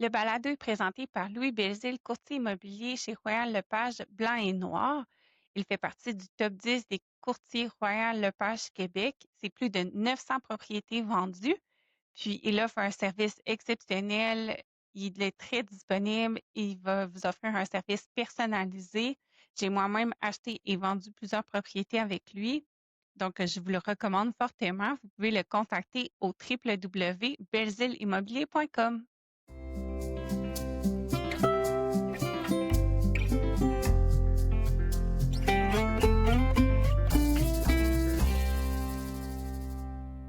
Le balado est présenté par Louis Belzile, courtier immobilier chez Royal Lepage Blanc et Noir. Il fait partie du top 10 des courtiers Royal Lepage Québec. C'est plus de 900 propriétés vendues. Puis, il offre un service exceptionnel. Il est très disponible. Il va vous offrir un service personnalisé. J'ai moi-même acheté et vendu plusieurs propriétés avec lui. Donc, je vous le recommande fortement. Vous pouvez le contacter au www.belzileimmobilier.com.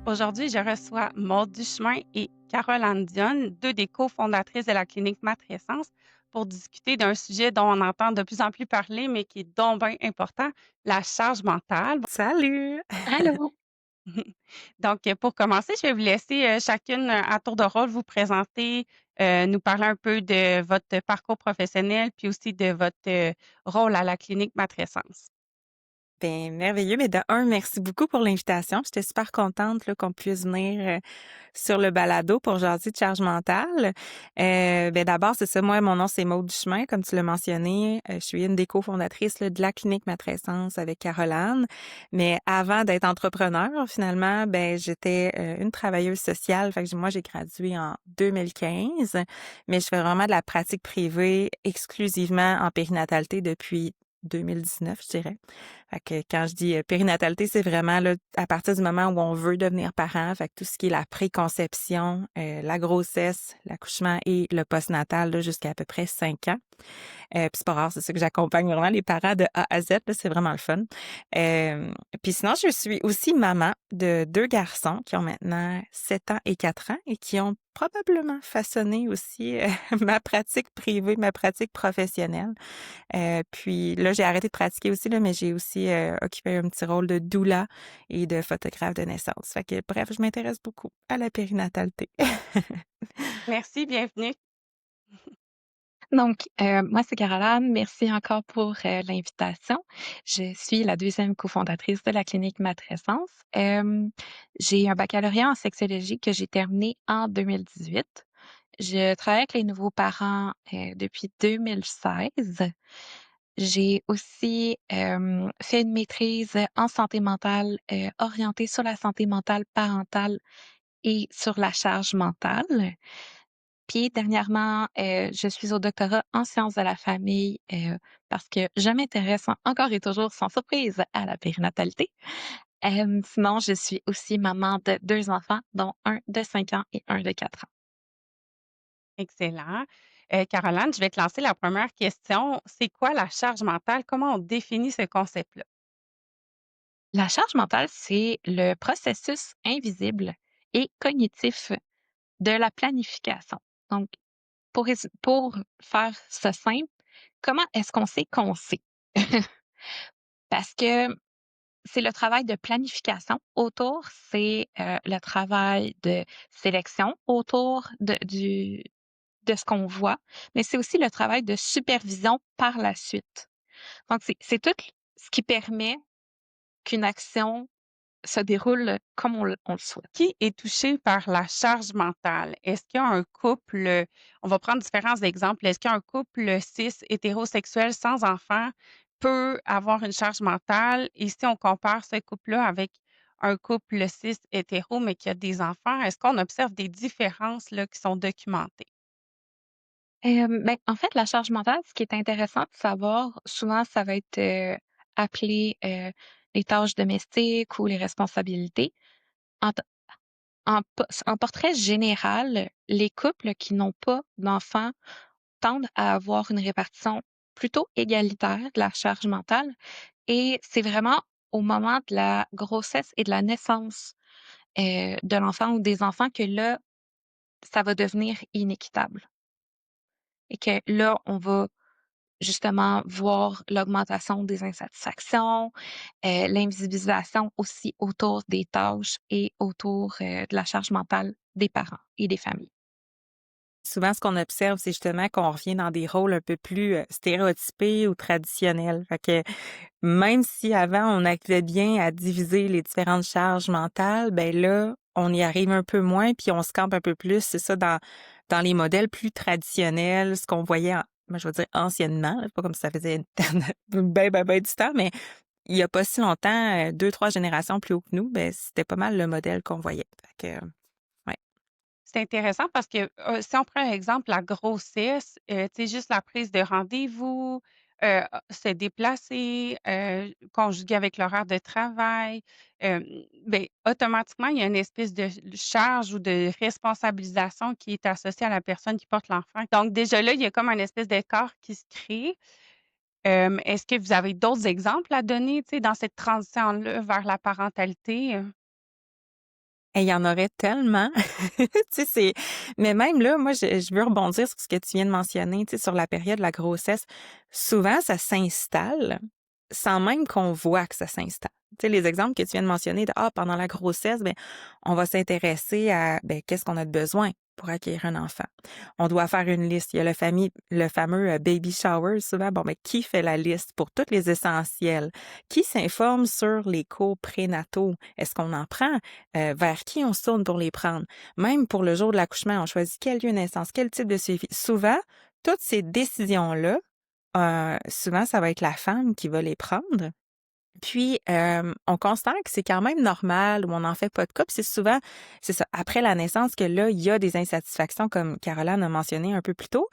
Aujourd'hui, je reçois Maude Duchemin et Caroline Dionne, deux des cofondatrices de la clinique Matrescence, pour discuter d'un sujet dont on entend de plus en plus parler, mais qui est donc bien important, la charge mentale. Salut! Allô? Donc, pour commencer, je vais vous laisser chacune à tour de rôle vous présenter, nous parler un peu de votre parcours professionnel, puis aussi de votre rôle à la clinique Matrescence. Ben merveilleux, mais de un, merci beaucoup pour l'invitation. J'étais super contente là, qu'on puisse venir sur le balado pour jaser de charge mentale. Ben d'abord, c'est ça, moi, mon nom, c'est Maude Duchemin, comme tu l'as mentionné. Je suis une des cofondatrices là, de la clinique Matrescence avec Caroline. Mais avant d'être entrepreneur, finalement, ben j'étais une travailleuse sociale. Fait que moi, j'ai gradué en 2015, mais je fais vraiment de la pratique privée exclusivement en périnatalité depuis 2019, je dirais. Fait que quand je dis périnatalité, c'est vraiment là, à partir du moment où on veut devenir parent, fait que tout ce qui est la préconception, la grossesse, l'accouchement et le postnatal là, jusqu'à à peu près 5 ans. Puis c'est pas rare, c'est ça que j'accompagne vraiment les parents de A à Z, là, c'est vraiment le fun. Puis sinon, je suis aussi maman de 2 garçons qui ont maintenant 7 ans et 4 ans et qui ont probablement façonné aussi ma pratique privée, ma pratique professionnelle. Puis là, j'ai arrêté de pratiquer aussi, là, mais j'ai aussi occupé un petit rôle de doula et de photographe de naissance. Fait que bref, je m'intéresse beaucoup à la périnatalité. Merci, bienvenue. Donc, moi, c'est Caroline. Merci encore pour l'invitation. Je suis la deuxième cofondatrice de la clinique Matrescence. J'ai un baccalauréat en sexologie que j'ai terminé en 2018. Je travaille avec les nouveaux parents depuis 2016. J'ai aussi fait une maîtrise en santé mentale orientée sur la santé mentale parentale et sur la charge mentale. Puis dernièrement, je suis au doctorat en sciences de la famille, parce que je m'intéresse encore et toujours sans surprise à la périnatalité. Sinon, je suis aussi maman de 2 enfants, dont un de 5 ans et un de 4 ans. Excellent. Caroline, je vais te lancer la première question. C'est quoi la charge mentale? Comment on définit ce concept-là? La charge mentale, c'est le processus invisible et cognitif de la planification. Donc, pour faire ça simple, comment est-ce qu'on sait qu'on sait? Parce que c'est le travail de planification. Autour, c'est, le travail de sélection autour de ce qu'on voit, mais c'est aussi le travail de supervision par la suite. Donc c'est tout ce qui permet qu'une action se déroule comme on le souhaite. Qui est touché par la charge mentale? Est-ce qu'il y a un couple, on va prendre différents exemples. Est-ce qu'il y a un couple cis hétérosexuel sans enfant peut avoir une charge mentale? Et si on compare ce couple-là avec un couple cis hétéro, mais qui a des enfants, est-ce qu'on observe des différences là, qui sont documentées? Ben, en fait, la charge mentale, ce qui est intéressant de savoir, souvent ça va être, appelé, les tâches domestiques ou les responsabilités. En en portrait général, les couples qui n'ont pas d'enfants tendent à avoir une répartition plutôt égalitaire de la charge mentale et c'est vraiment au moment de la grossesse et de la naissance, de l'enfant ou des enfants que là, ça va devenir inéquitable et que là, on va justement voir l'augmentation des insatisfactions, l'invisibilisation aussi autour des tâches et autour, de la charge mentale des parents et des familles. Souvent, ce qu'on observe, c'est justement qu'on revient dans des rôles un peu plus stéréotypés ou traditionnels. Fait que même si avant, on arrivait bien à diviser les différentes charges mentales, ben là, on y arrive un peu moins, puis on se campe un peu plus, c'est ça, dans les modèles plus traditionnels, ce qu'on voyait, moi, je vais dire anciennement, là, c'est pas comme si ça faisait ben du temps, mais il y a pas si longtemps, 2-3 générations plus haut que nous, ben, c'était pas mal le modèle qu'on voyait. Fait que, ouais. C'est intéressant parce que, si on prend un exemple, la grossesse, tu sais, juste la prise de rendez-vous, se déplacer, conjugué avec l'horaire de travail, hem, beh, automatiquement, il y a une espèce de charge ou de responsabilisation qui est associée à la personne qui porte l'enfant. Donc déjà là, il y a comme un espèce d'écart qui se crée. Est-ce que vous avez d'autres exemples à donner, tu sais, dans cette transition-là vers la parentalité? Et il y en aurait tellement. Tu sais, mais même là, moi, je veux rebondir sur ce que tu viens de mentionner, tu sais, sur la période de la grossesse. Souvent, ça s'installe sans même qu'on voit que ça s'installe. Tu sais, les exemples que tu viens de mentionner de, ah, pendant la grossesse, ben, on va s'intéresser à, ben, qu'est-ce qu'on a de besoin pour acquérir un enfant. On doit faire une liste. Il y a le fameux baby shower, souvent. Bon, mais qui fait la liste pour tous les essentiels? Qui s'informe sur les cours prénataux? Est-ce qu'on en prend? Vers qui on se tourne pour les prendre? Même pour le jour de l'accouchement, on choisit quel lieu de naissance, quel type de suivi. Souvent, toutes ces décisions-là, souvent, ça va être la femme qui va les prendre. Puis, on constate que c'est quand même normal ou on n'en fait pas de cas. Puis c'est souvent, c'est ça, après la naissance que là, il y a des insatisfactions comme Caroline a mentionné un peu plus tôt.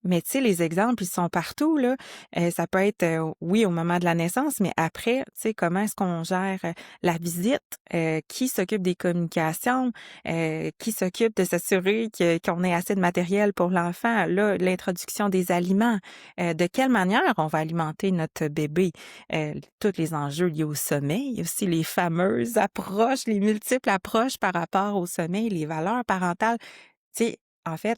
Mais tu sais, les exemples, ils sont partout, là. Ça peut être, oui, au moment de la naissance, mais après, tu sais, comment est-ce qu'on gère la visite? Qui s'occupe des communications? Qui s'occupe de s'assurer qu'on ait assez de matériel pour l'enfant? Là, l'introduction des aliments. De quelle manière on va alimenter notre bébé? Tous les enjeux liés au sommeil, aussi les fameuses approches, les multiples approches par rapport au sommeil, les valeurs parentales. Tu sais, en fait,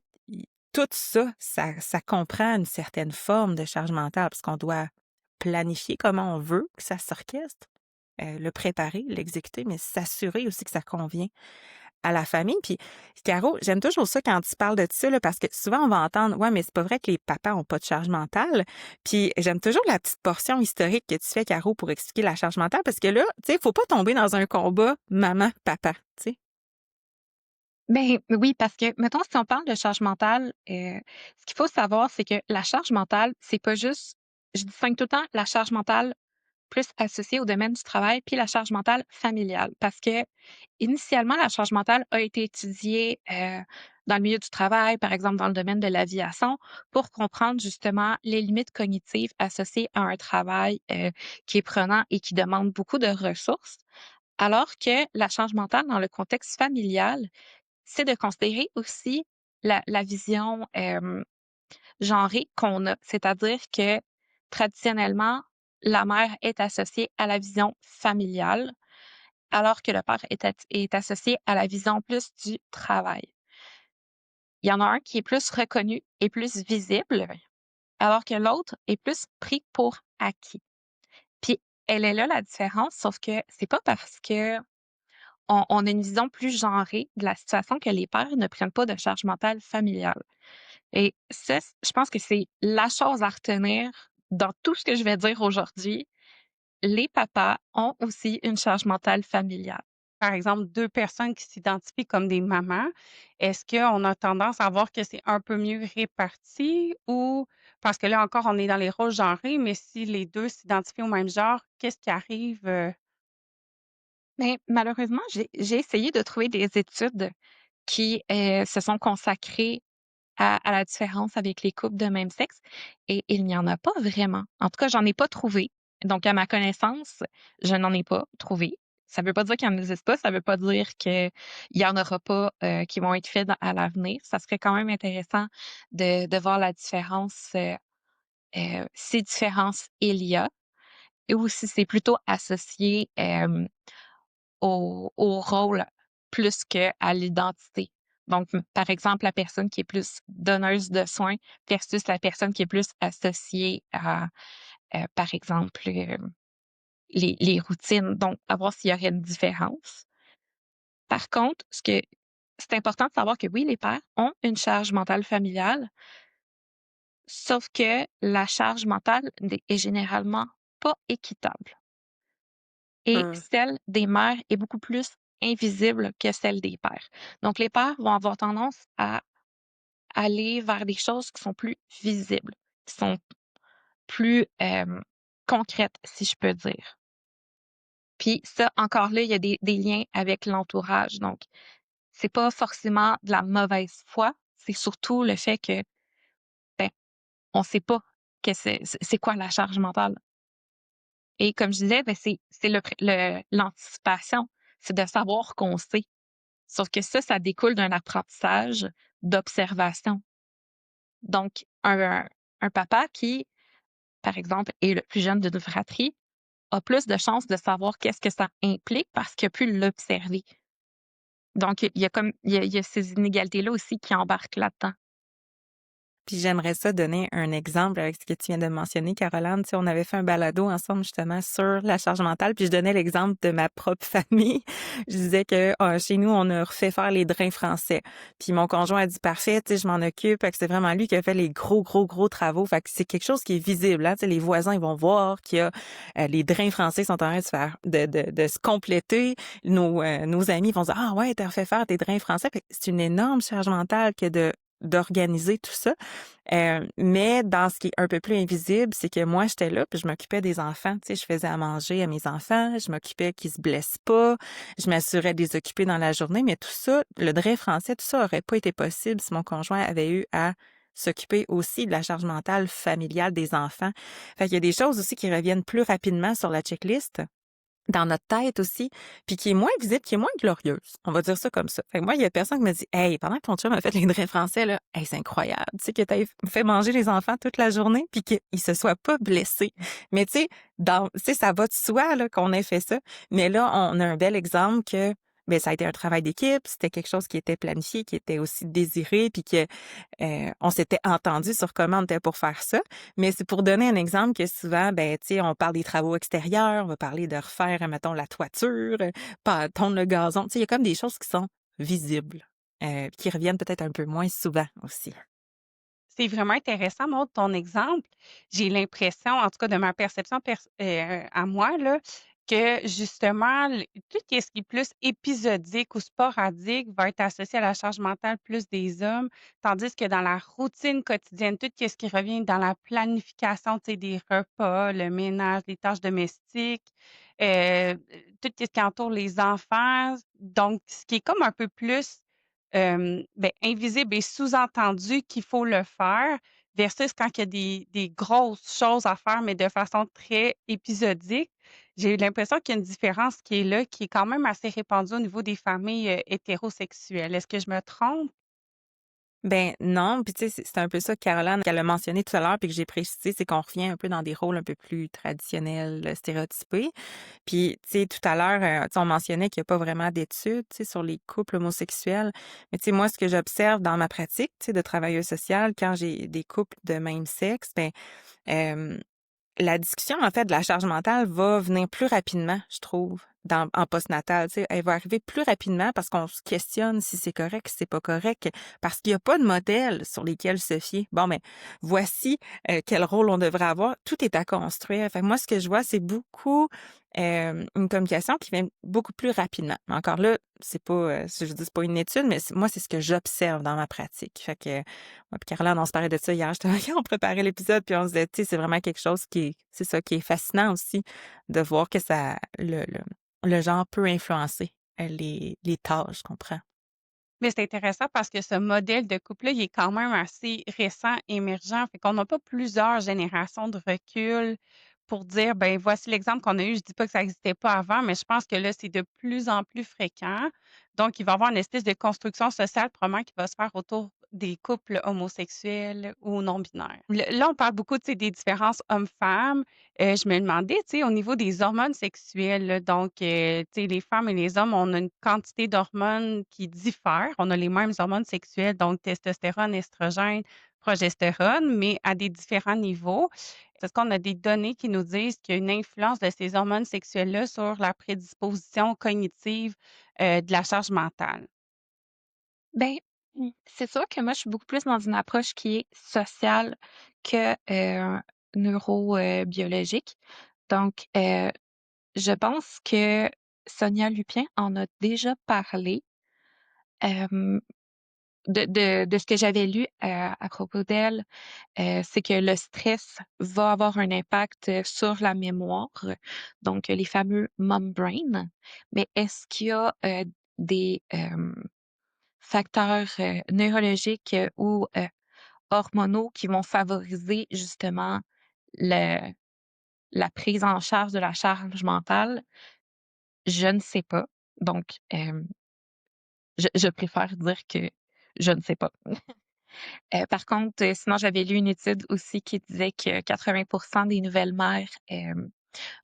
tout ça, ça comprend une certaine forme de charge mentale parce qu'on doit planifier comment on veut que ça s'orchestre, le préparer, l'exécuter, mais s'assurer aussi que ça convient à la famille. Puis, Caro, j'aime toujours ça quand tu parles de ça, là, parce que souvent, on va entendre, ouais, mais c'est pas vrai que les papas ont pas de charge mentale. Puis, j'aime toujours la petite portion historique que tu fais, Caro, pour expliquer la charge mentale, parce que là, tu sais, faut pas tomber dans un combat maman-papa, tu sais. Ben oui, parce que, mettons, si on parle de charge mentale, ce qu'il faut savoir, c'est que la charge mentale, c'est pas juste je distingue tout le temps la charge mentale plus associée au domaine du travail, puis la charge mentale familiale. Parce que initialement, la charge mentale a été étudiée, dans le milieu du travail, par exemple dans le domaine de l'aviation, pour comprendre justement les limites cognitives associées à un travail, qui est prenant et qui demande beaucoup de ressources. Alors que la charge mentale dans le contexte familial, c'est de considérer aussi la vision, genrée qu'on a. C'est-à-dire que, traditionnellement, la mère est associée à la vision familiale, alors que le père est associé à la vision plus du travail. Il y en a un qui est plus reconnu et plus visible, alors que l'autre est plus pris pour acquis. Puis elle est là la différence, sauf que c'est pas parce que on a une vision plus genrée de la situation que les pères ne prennent pas de charge mentale familiale. Et ça, je pense que c'est la chose à retenir dans tout ce que je vais dire aujourd'hui. Les papas ont aussi une charge mentale familiale. Par exemple, 2 personnes qui s'identifient comme des mamans, est-ce qu'on a tendance à voir que c'est un peu mieux réparti ou parce que là encore, on est dans les rôles genrés, mais si les 2 s'identifient au même genre, qu'est-ce qui arrive, Mais malheureusement, j'ai essayé de trouver des études qui, se sont consacrées à la différence avec les couples de même sexe et il n'y en a pas vraiment. En tout cas, j'en ai pas trouvé. Donc à ma connaissance, je n'en ai pas trouvé. Ça veut pas dire qu'il en existe pas, ça veut pas dire qu'il y en aura pas, qui vont être faits à l'avenir. Ça serait quand même intéressant de voir la différence, si différence il y a ou si c'est plutôt associé, au rôle plus qu'à l'identité. Donc, par exemple, la personne qui est plus donneuse de soins versus la personne qui est plus associée à, par exemple, les routines. Donc, à voir s'il y aurait une différence. Par contre, ce que c'est important de savoir que oui, les pères ont une charge mentale familiale, sauf que la charge mentale est généralement pas équitable. Et Mmh. celle des mères est beaucoup plus invisible que celle des pères. Donc les pères vont avoir tendance aller vers des choses qui sont plus visibles, qui sont plus, concrètes, si je peux dire. Puis ça, encore là, il y a des liens avec l'entourage. Donc, c'est pas forcément de la mauvaise foi, c'est surtout le fait que, ben, on sait pas que c'est quoi la charge mentale. Et comme je disais, ben, c'est l'anticipation, c'est de savoir qu'on sait. Sauf que ça découle d'un apprentissage d'observation. Donc, un papa qui, par exemple, est le plus jeune d'une fratrie, a plus de chances de savoir qu'est-ce que ça implique parce qu'il a pu l'observer. Donc, il y a ces inégalités-là aussi qui embarquent là-dedans. Puis j'aimerais ça donner un exemple avec ce que tu viens de mentionner, Caroline. Tu sais, on avait fait un balado ensemble justement sur la charge mentale, puis je donnais l'exemple de ma propre famille. Je disais que chez nous, on a refait faire les drains français. Puis mon conjoint a dit parfait, tu sais, je m'en occupe. Fait que c'est vraiment lui qui a fait les gros travaux. Fait que c'est quelque chose qui est visible. Hein? Tu sais, les voisins, ils vont voir qu'il y a les drains français sont en train de se faire de se compléter. Nos amis vont dire ah ouais, t'as refait faire tes drains français. Fait que c'est une énorme charge mentale que d'organiser tout ça. Mais dans ce qui est un peu plus invisible, c'est que moi, j'étais là, puis je m'occupais des enfants. Tu sais, je faisais à manger à mes enfants, je m'occupais qu'ils se blessent pas, je m'assurais de les occuper dans la journée, mais tout ça, le drain français, tout ça aurait pas été possible si mon conjoint avait eu à s'occuper aussi de la charge mentale familiale des enfants. Fait qu'il y a des choses aussi qui reviennent plus rapidement sur la checklist dans notre tête aussi, puis qui est moins visible, qui est moins glorieuse. On va dire ça comme ça. Fait que moi, il y a personne qui me dit Hey, pendant que ton chum a fait les drains français, là, hey, c'est incroyable. Tu sais, que t'as fait manger les enfants toute la journée, puis qu'ils se soient pas blessés. Mais tu sais, ça va de soi, là, qu'on ait fait ça. Mais là, on a un bel exemple que, ben, ça a été un travail d'équipe, c'était quelque chose qui était planifié, qui était aussi désiré, puis que on s'était entendu sur comment on était pour faire ça. Mais c'est pour donner un exemple que souvent, ben, tu sais, on parle des travaux extérieurs, on va parler de refaire, mettons, la toiture, pas tondre le gazon. Tu sais, il y a comme des choses qui sont visibles, qui reviennent peut-être un peu moins souvent aussi. C'est vraiment intéressant, Maud, ton exemple. J'ai l'impression, en tout cas de ma perception à moi, là, que justement, tout ce qui est plus épisodique ou sporadique va être associé à la charge mentale plus des hommes, tandis que dans la routine quotidienne, tout ce qui revient dans la planification, tu sais, des repas, le ménage, les tâches domestiques, euh, tout ce qui entoure les enfants, donc ce qui est comme un peu plus ben, invisible et sous-entendu qu'il faut le faire versus quand il y a des grosses choses à faire, mais de façon très épisodique. J'ai eu l'impression qu'il y a une différence qui est là, qui est quand même assez répandue au niveau des familles, hétérosexuelles. Est-ce que je me trompe? Ben non, puis tu sais, c'est un peu ça que Caroline, qu'elle a mentionné tout à l'heure, puis que j'ai précisé, c'est qu'on revient un peu dans des rôles un peu plus traditionnels, stéréotypés. Puis, tu sais, tout à l'heure, tu sais, on mentionnait qu'il y a pas vraiment d'études, tu sais, sur les couples homosexuels. Mais tu sais, moi, ce que j'observe dans ma pratique, tu sais, de travailleuse sociale, quand j'ai des couples de même sexe, ben, euh, la discussion, en fait, de la charge mentale va venir plus rapidement, je trouve, en postnatal. Tu sais, elle va arriver plus rapidement parce qu'on se questionne si c'est correct, si c'est pas correct, parce qu'il y a pas de modèle sur lesquels se fier. Bon, mais voici quel rôle on devrait avoir. Tout est à construire. Fait que moi, ce que je vois, c'est beaucoup une communication qui vient beaucoup plus rapidement. Mais encore là, c'est pas, je dis, c'est pas une étude, mais moi, c'est ce que j'observe dans ma pratique. Fait que moi puis Caroline, on se parlait de ça hier, justement, quand on préparait l'épisode, puis on se disait, tu sais, c'est vraiment quelque chose c'est ça, qui est fascinant aussi, de voir que le genre peut influencer les tâches qu'on prend. Mais c'est intéressant parce que ce modèle de couple-là, il est quand même assez récent, émergent. Fait qu'on n'a pas plusieurs générations de recul pour dire, ben voici l'exemple qu'on a eu. Je dis pas que ça n'existait pas avant, mais je pense que là, c'est de plus en plus fréquent. Donc, il va y avoir une espèce de construction sociale probablement qui va se faire autour des couples homosexuels ou non-binaires. Là, on parle beaucoup, tu sais, des différences hommes-femmes. Je me demandais, tu sais, au niveau des hormones sexuelles, là, donc, tu sais, les femmes et les hommes, on a une quantité d'hormones qui diffèrent. On a les mêmes hormones sexuelles, donc testostérone, estrogène, progestérone, mais à des différents niveaux. Est-ce qu'on a des données qui nous disent qu'il y a une influence de ces hormones sexuelles-là sur la prédisposition cognitive, de la charge mentale? Ben, c'est sûr que moi, je suis beaucoup plus dans une approche qui est sociale que, biologique. Donc, je pense que Sonia Lupien en a déjà parlé. Hem, de ce que j'avais lu à propos d'elle, c'est que le stress va avoir un impact sur la mémoire, donc les fameux mom brain. Mais est-ce qu'il y a des facteurs neurologiques ou hormonaux qui vont favoriser justement le, la prise en charge de la charge mentale? Je ne sais pas. Donc, je préfère dire que je ne sais pas. Par contre, sinon, j'avais lu une étude aussi qui disait que 80 des nouvelles mères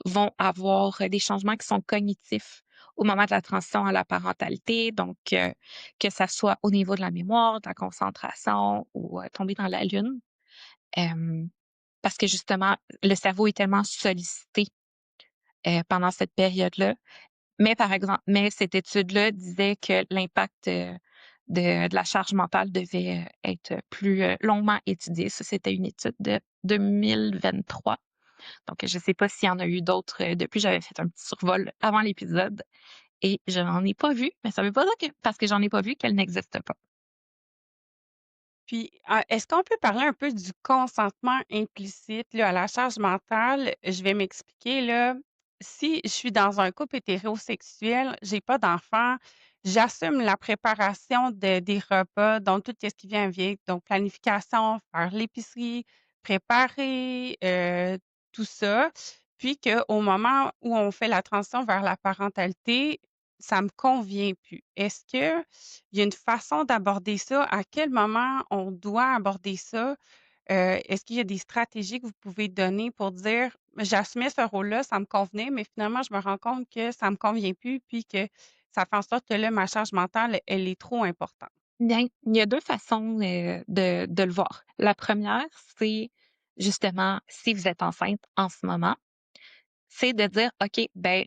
vont avoir des changements qui sont cognitifs au moment de la transition à la parentalité. Donc, que ça soit au niveau de la mémoire, de la concentration ou tomber dans la lune. Euh, Parce que justement, le cerveau est tellement sollicité pendant cette période-là. Mais par exemple, mais cette étude-là disait que l'impact de la charge mentale devait être plus longuement étudié. Ça, c'était une étude de 2023. Donc, je ne sais pas s'il y en a eu d'autres depuis. J'avais fait un petit survol avant l'épisode et je n'en ai pas vu, mais ça ne veut pas dire que parce que j'en ai pas vu qu'elle n'existe pas. Puis, est-ce qu'on peut parler un peu du consentement implicite là, à la charge mentale? Je vais m'expliquer là. Si je suis dans un couple hétérosexuel, j'ai pas d'enfant, j'assume la préparation des repas, donc tout ce qui vient avec, donc planification, faire l'épicerie, préparer, tout ça. Puis qu'au moment où on fait la transition vers la parentalité, ça me convient plus. Est-ce que il y a une façon d'aborder ça? À quel moment on doit aborder ça? Est-ce qu'il y a des stratégies que vous pouvez donner pour dire: «J'assumais ce rôle-là, ça me convenait, mais finalement, je me rends compte que ça me convient plus, puis que ça fait en sorte que là, ma charge mentale, elle est trop importante». Bien, il y a deux façons de le voir. La première, c'est justement si vous êtes enceinte en ce moment, c'est de dire, OK, ben,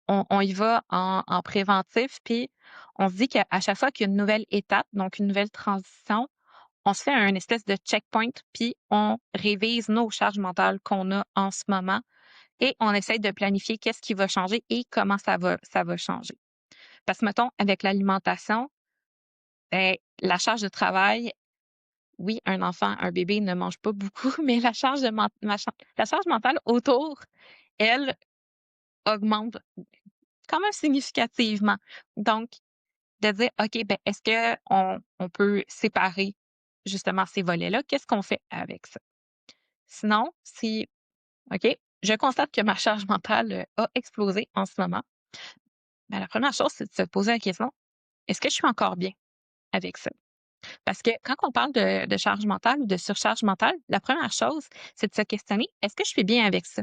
on y va en préventif, puis on se dit qu'à chaque fois qu'il y a une nouvelle étape, donc une nouvelle transition, on se fait un espèce de checkpoint, puis on révise nos charges mentales qu'on a en ce moment et on essaie de planifier qu'est-ce qui va changer et comment ça va changer. Parce que, mettons, avec l'alimentation, ben, la charge de travail, oui, un enfant, un bébé ne mange pas beaucoup, mais la charge, la charge mentale autour, elle, augmente quand même significativement. Donc, de dire, OK, ben, est-ce qu'on peut séparer justement ces volets-là? Qu'est-ce qu'on fait avec ça? Sinon, si, OK, je constate que ma charge mentale a explosé en ce moment, ben, la première chose, c'est de se poser la question, est-ce que je suis encore bien avec ça? Parce que quand on parle de charge mentale ou de surcharge mentale, la première chose, c'est de se questionner, est-ce que je suis bien avec ça?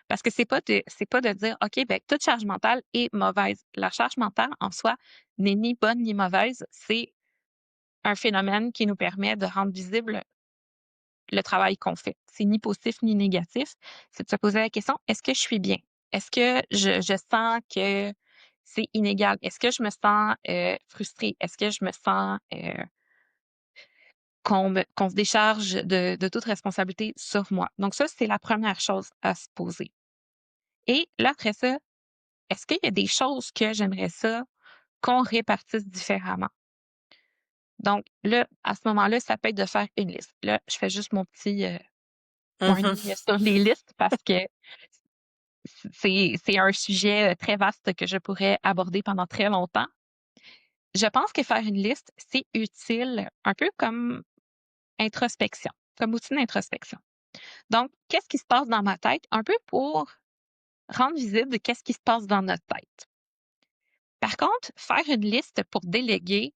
Parce que c'est pas de dire, OK, ben, toute charge mentale est mauvaise. La charge mentale, en soi, n'est ni bonne ni mauvaise. C'est un phénomène qui nous permet de rendre visible le travail qu'on fait. C'est ni positif ni négatif. C'est de se poser la question, est-ce que je suis bien? Est-ce que je sens que c'est inégal? Est-ce que je me sens frustrée? Est-ce que je me sens qu'on se décharge de toute responsabilité sur moi? Donc ça, c'est la première chose à se poser. Et là, après ça, est-ce qu'il y a des choses que j'aimerais ça qu'on répartisse différemment? Donc là, à ce moment-là, ça peut être de faire une liste. Là, je fais juste mon petit Mhm. warning sur les listes parce que c'est un sujet très vaste que je pourrais aborder pendant très longtemps. Je pense que faire une liste, c'est utile un peu comme introspection, comme outil d'introspection. Donc, qu'est-ce qui se passe dans ma tête? Un peu pour rendre visible qu'est-ce qui se passe dans notre tête. Par contre, faire une liste pour déléguer,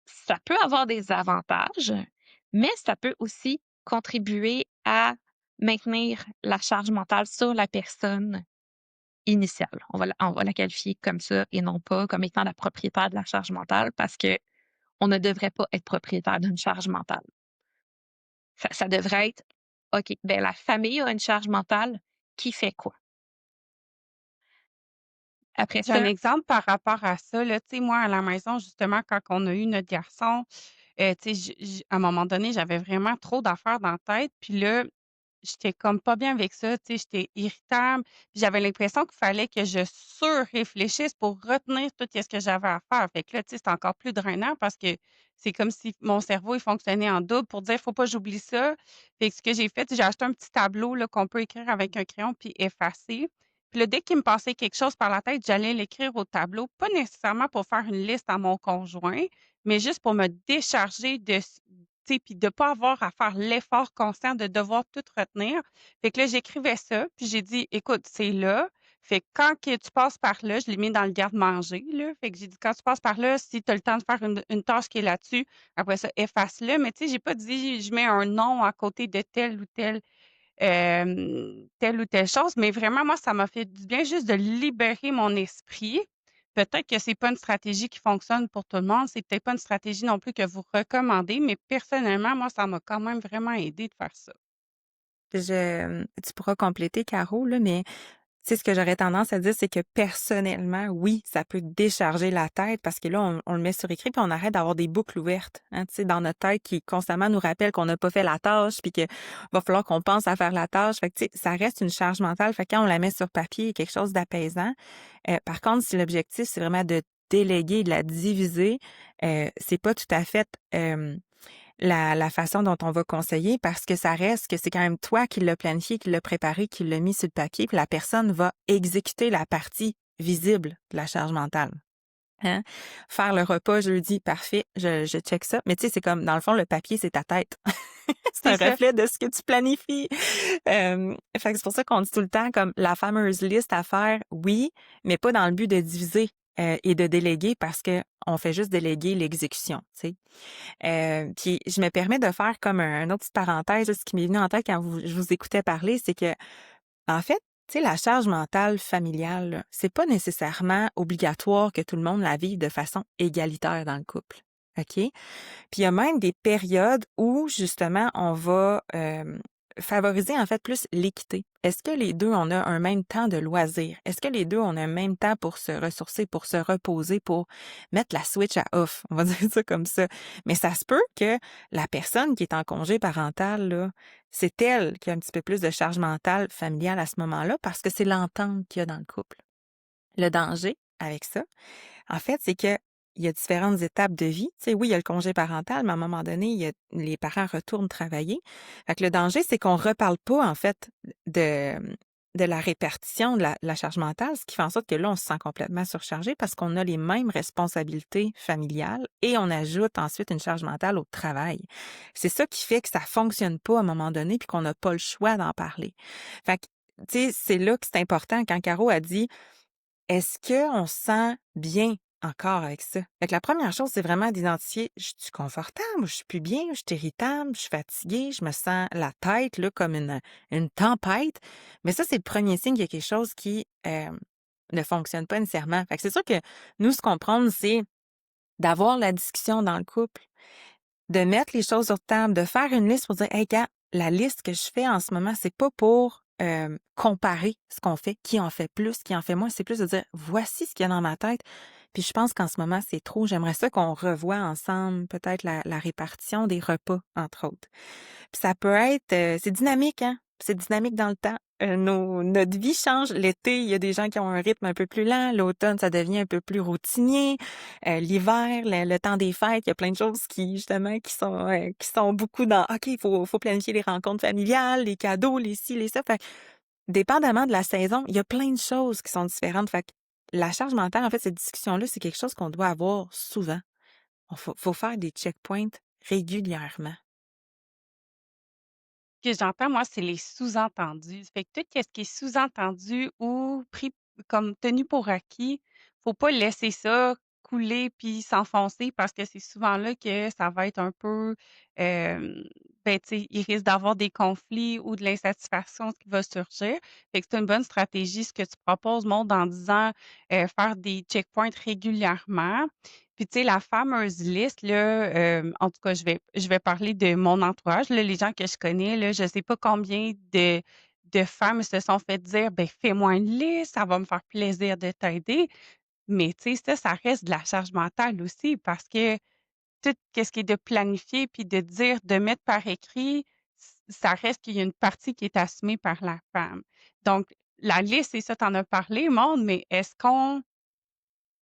ça peut avoir des avantages, mais ça peut aussi contribuer à maintenir la charge mentale sur la personne initiale. On va la qualifier comme ça et non pas comme étant la propriétaire de la charge mentale parce que on ne devrait pas être propriétaire d'une charge mentale. Ça devrait être, OK, ben la famille a une charge mentale, qui fait quoi? Après J'ai un ça, exemple par rapport à ça, là. Tu sais, moi, à la maison, justement, quand on a eu notre garçon, tu sais, à un moment donné, j'avais vraiment trop d'affaires dans la tête. Puis là, j'étais comme pas bien avec ça, tu sais, j'étais irritable, puis j'avais l'impression qu'il fallait que je surréfléchisse pour retenir tout ce que j'avais à faire. Fait que là, tu sais, c'est encore plus drainant parce que c'est comme si mon cerveau, il fonctionnait en double pour dire: «Faut pas que j'oublie ça». Fait que ce que j'ai fait, j'ai acheté un petit tableau là, qu'on peut écrire avec un crayon puis effacer. Puis là, dès qu'il me passait quelque chose par la tête, j'allais l'écrire au tableau, pas nécessairement pour faire une liste à mon conjoint, mais juste pour me décharger de tu sais, puis de pas avoir à faire l'effort constant de devoir tout retenir. Fait que là, j'écrivais ça, puis j'ai dit: «Écoute, c'est là, fait que quand que tu passes par là», je l'ai mis dans le garde-manger, là. Fait que j'ai dit: «Quand tu passes par là, si tu as le temps de faire une tâche qui est là-dessus, après ça, efface-le». Mais tu sais, j'ai pas dit: «Je mets un nom à côté de telle ou telle chose», mais vraiment, moi, ça m'a fait du bien juste de libérer mon esprit. Peut-être que c'est pas une stratégie qui fonctionne pour tout le monde, c'est peut-être pas une stratégie non plus que vous recommandez, mais personnellement, moi, ça m'a quand même vraiment aidé de faire ça. Tu pourras compléter, Caro, là, mais tu sais, ce que j'aurais tendance à dire, c'est que personnellement, oui, ça peut décharger la tête parce que là, on le met sur écrit puis on arrête d'avoir des boucles ouvertes, hein, tu sais, dans notre tête qui constamment nous rappelle qu'on n'a pas fait la tâche puis que va falloir qu'on pense à faire la tâche. Fait que, tu sais, ça reste une charge mentale. Fait que quand on la met sur papier, il y a quelque chose d'apaisant. Par contre, si l'objectif, c'est vraiment de déléguer, de la diviser, c'est pas tout à fait, la façon dont on va conseiller parce que ça reste que c'est quand même toi qui l'as planifié, qui l'as préparé, qui l'as mis sur le papier, puis la personne va exécuter la partie visible de la charge mentale. Hein? Faire le repas jeudi, parfait, je check ça. Mais tu sais, c'est comme, dans le fond, le papier, c'est ta tête. C'est C'est un ça. reflet de ce que tu planifies. Fait que c'est pour ça qu'on dit tout le temps comme la fameuse liste à faire, oui, mais pas dans le but de diviser et de déléguer parce que on fait juste déléguer l'exécution, tu sais. Puis je me permets de faire comme un autre petite parenthèse, là, ce qui m'est venu en tête quand je vous écoutais parler, c'est que, en fait, tu sais, la charge mentale familiale, là, c'est pas nécessairement obligatoire que tout le monde la vive de façon égalitaire dans le couple. OK? Puis il y a même des périodes où justement on va favoriser en fait plus l'équité. Est-ce que les deux on a un même temps de loisir? Est-ce que les deux on a un même temps pour se ressourcer, pour se reposer, pour mettre la switch à off? On va dire ça comme ça. Mais ça se peut que la personne qui est en congé parental, là, c'est elle qui a un petit peu plus de charge mentale familiale à ce moment-là parce que c'est l'entente qu'il y a dans le couple. Le danger avec ça, en fait, c'est que il y a différentes étapes de vie. Tu sais, oui, il y a le congé parental, mais à un moment donné, les parents retournent travailler. Fait que le danger, c'est qu'on reparle pas, en fait, de, de la répartition de la charge mentale, ce qui fait en sorte que là, on se sent complètement surchargé parce qu'on a les mêmes responsabilités familiales et on ajoute ensuite une charge mentale au travail. C'est ça qui fait que ça fonctionne pas à un moment donné puis qu'on n'a pas le choix d'en parler. Fait que, tu sais, c'est là que c'est important quand Caro a dit est-ce qu'on se sent bien encore avec ça? Fait que la première chose, c'est vraiment d'identifier, je suis confortable, je suis plus bien, je suis irritable, je suis fatiguée, je me sens la tête là, comme une tempête. Mais ça, c'est le premier signe qu'il y a quelque chose qui ne fonctionne pas nécessairement. Fait que c'est sûr que nous, ce qu'on prend, c'est d'avoir la discussion dans le couple, de mettre les choses sur table, de faire une liste pour dire, hey, gars, la liste que je fais en ce moment, c'est pas pour comparer ce qu'on fait, qui en fait plus, qui en fait moins. C'est plus de dire, voici ce qu'il y a dans ma tête. Puis je pense qu'en ce moment, c'est trop. J'aimerais ça qu'on revoie ensemble peut-être la répartition des repas, entre autres. Puis ça peut être, c'est dynamique, hein? C'est dynamique dans le temps. Notre vie change. L'été, il y a des gens qui ont un rythme un peu plus lent. L'automne, ça devient un peu plus routinier. L'hiver, le temps des fêtes, il y a plein de choses qui, justement, qui sont beaucoup dans, OK, faut planifier les rencontres familiales, les cadeaux, les ci, les ça. Fait que, dépendamment de la saison, il y a plein de choses qui sont différentes. Fait que la charge mentale, en fait, cette discussion-là, c'est quelque chose qu'on doit avoir souvent. Faut faire des checkpoints régulièrement. Ce que j'entends, moi, c'est les sous-entendus. Fait que tout ce qui est sous-entendu ou pris comme tenu pour acquis, faut pas laisser ça couler puis s'enfoncer parce que c'est souvent là que ça va être un peu, hem, ben, tu sais, il risque d'avoir des conflits ou de l'insatisfaction qui va surgir. Fait que c'est une bonne stratégie ce que tu proposes, montre en disant, faire des checkpoints régulièrement. Puis tu sais, la fameuse liste là, en tout cas, je vais parler de mon entourage, là, les gens que je connais, là, je sais pas combien de femmes se sont fait dire: «Ben, fais-moi une liste, ça va me faire plaisir de t'aider». Mais tu sais, ça reste de la charge mentale aussi parce que tout qu'est-ce qui est de planifier puis de dire, de mettre par écrit, ça reste qu'il y a une partie qui est assumée par la femme. Donc, la liste, c'est ça, tu en as parlé, Maude, mais est-ce qu'on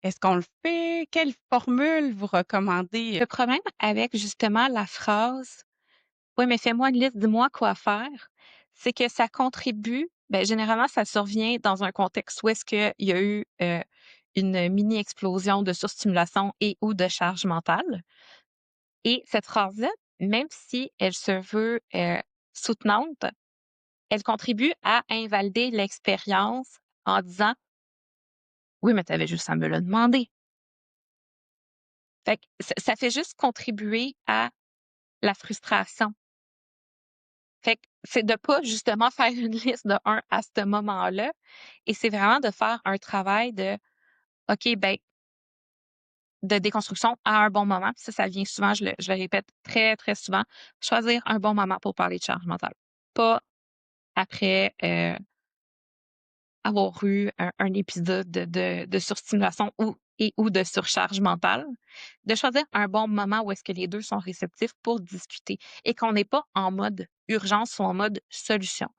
le fait? Quelle formule vous recommandez? Le problème avec justement la phrase: «Oui, mais fais-moi une liste, dis-moi quoi faire», c'est que ça contribue généralement, ça survient dans un contexte où est-ce qu'il y a eu, une mini explosion de surstimulation et ou de charge mentale et cette phrase-là, même si elle se veut, soutenante, elle contribue à invalider l'expérience en disant: «Oui, mais tu avais juste à me le demander». Fait que ça fait juste contribuer à la frustration. Fait que c'est de pas justement faire une liste de un à ce moment-là et c'est vraiment de faire un travail de OK, de déconstruction à un bon moment. Puis ça vient souvent, je le répète très, très souvent, choisir un bon moment pour parler de charge mentale. Pas après, avoir eu un épisode de surstimulation ou de surcharge mentale. De choisir un bon moment où est-ce que les 2 sont réceptifs pour discuter et qu'on n'est pas en mode urgence ou en mode solution.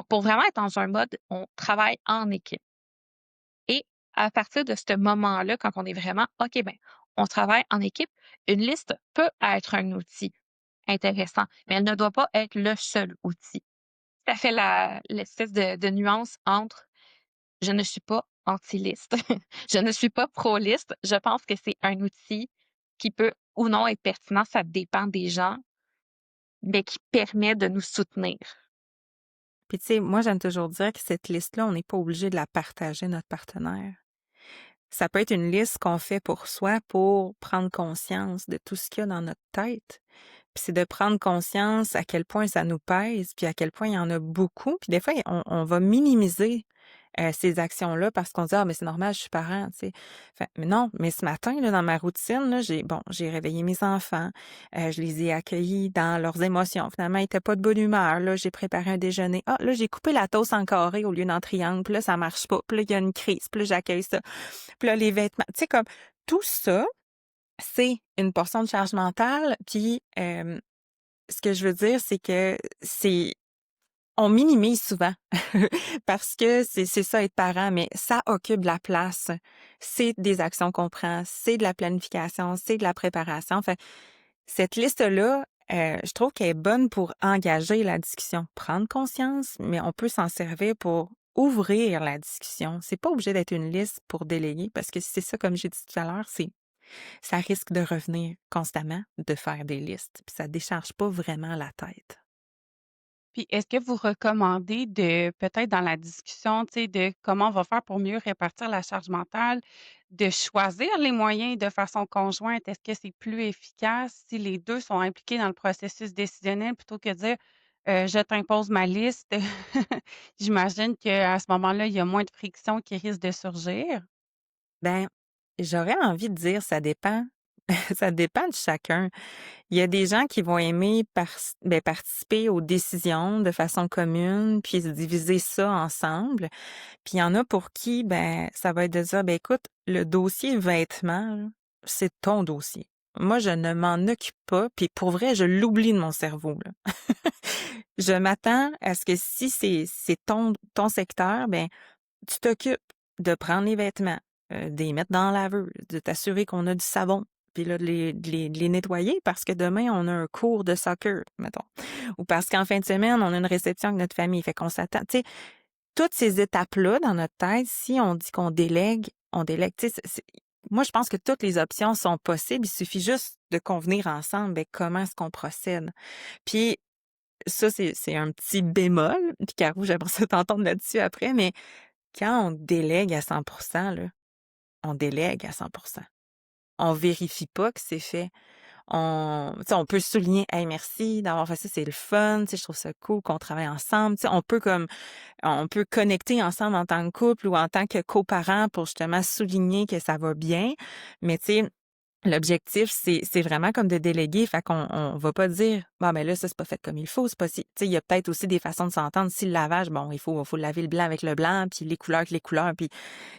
Pour vraiment être dans un mode, on travaille en équipe et à partir de ce moment-là, quand on est vraiment OK, on travaille en équipe, une liste peut être un outil intéressant, mais elle ne doit pas être le seul outil. Ça fait l'espèce de nuance entre je ne suis pas anti-liste, je ne suis pas pro-liste. Je pense que c'est un outil qui peut ou non être pertinent, ça dépend des gens, mais qui permet de nous soutenir. Puis tu sais, moi, j'aime toujours dire que cette liste-là, on n'est pas obligé de la partager à notre partenaire. Ça peut être une liste qu'on fait pour soi pour prendre conscience de tout ce qu'il y a dans notre tête. Puis c'est de prendre conscience à quel point ça nous pèse, puis à quel point il y en a beaucoup. Puis des fois, on va minimiser ces actions-là parce qu'on se dit: «Ah, mais c'est normal, je suis parent», tu sais? Mais non, mais ce matin, là, dans ma routine, là, j'ai réveillé mes enfants, je les ai accueillis dans leurs émotions. Finalement, ils étaient pas de bonne humeur, là, j'ai préparé un déjeuner. Ah, là, j'ai coupé la toast en carré au lieu d'en triangle, puis là, ça marche pas. Puis là, il y a une crise, puis là, j'accueille ça. Puis là, les vêtements, tu sais, comme tout ça, c'est une portion de charge mentale. Puis, ce que je veux dire, c'est que on minimise souvent parce que c'est ça être parent, mais ça occupe de la place. C'est des actions qu'on prend, c'est de la planification, c'est de la préparation. Fait cette liste-là, je trouve qu'elle est bonne pour engager la discussion, prendre conscience, mais on peut s'en servir pour ouvrir la discussion. C'est pas obligé d'être une liste pour déléguer parce que c'est ça, comme j'ai dit tout à l'heure, ça risque de revenir constamment de faire des listes, puis ça décharge pas vraiment la tête. Puis est-ce que vous recommandez de peut-être dans la discussion, tu sais, de comment on va faire pour mieux répartir la charge mentale, de choisir les moyens de façon conjointe? Est-ce que c'est plus efficace si les 2 sont impliqués dans le processus décisionnel plutôt que de dire, «Je t'impose ma liste»? J'imagine qu'à ce moment-là, il y a moins de friction qui risque de surgir. Ben, j'aurais envie de dire ça dépend. Ça dépend de chacun. Il y a des gens qui vont aimer participer aux décisions de façon commune, puis se diviser ça ensemble. Puis il y en a pour qui, ça va être de dire, écoute, le dossier vêtements, là, c'est ton dossier. Moi, je ne m'en occupe pas, puis pour vrai, je l'oublie de mon cerveau, là. Je m'attends à ce que si c'est ton secteur, tu t'occupes de prendre les vêtements, de les mettre dans la laveuse, de t'assurer qu'on a du savon, puis là, de les nettoyer parce que demain, on a un cours de soccer, mettons. Ou parce qu'en fin de semaine, on a une réception avec notre famille. Fait qu'on s'attend. Tu sais, toutes ces étapes-là dans notre tête, si on dit qu'on délègue, on délègue. Tu sais, moi, je pense que toutes les options sont possibles. Il suffit juste de convenir ensemble, comment est-ce qu'on procède. Puis ça, c'est un petit bémol. Puis Caro, j'aimerais ça t'entendre là-dessus après, mais quand on délègue à 100%, là, on délègue à 100%. On vérifie pas que c'est fait. Tu sais, on peut souligner, hey, merci d'avoir fait ça, c'est le fun, tu sais, je trouve ça cool qu'on travaille ensemble. Tu sais, on peut connecter ensemble en tant que couple ou en tant que coparents pour justement souligner que ça va bien. Mais tu sais, l'objectif, c'est vraiment comme de déléguer. Fait qu'on va pas dire, bon, mais là, ça, c'est pas fait comme il faut. C'est pas si, tu sais, il y a peut-être aussi des façons de s'entendre. Si le lavage, bon, il faut laver le blanc avec le blanc, puis les couleurs avec les couleurs. Puis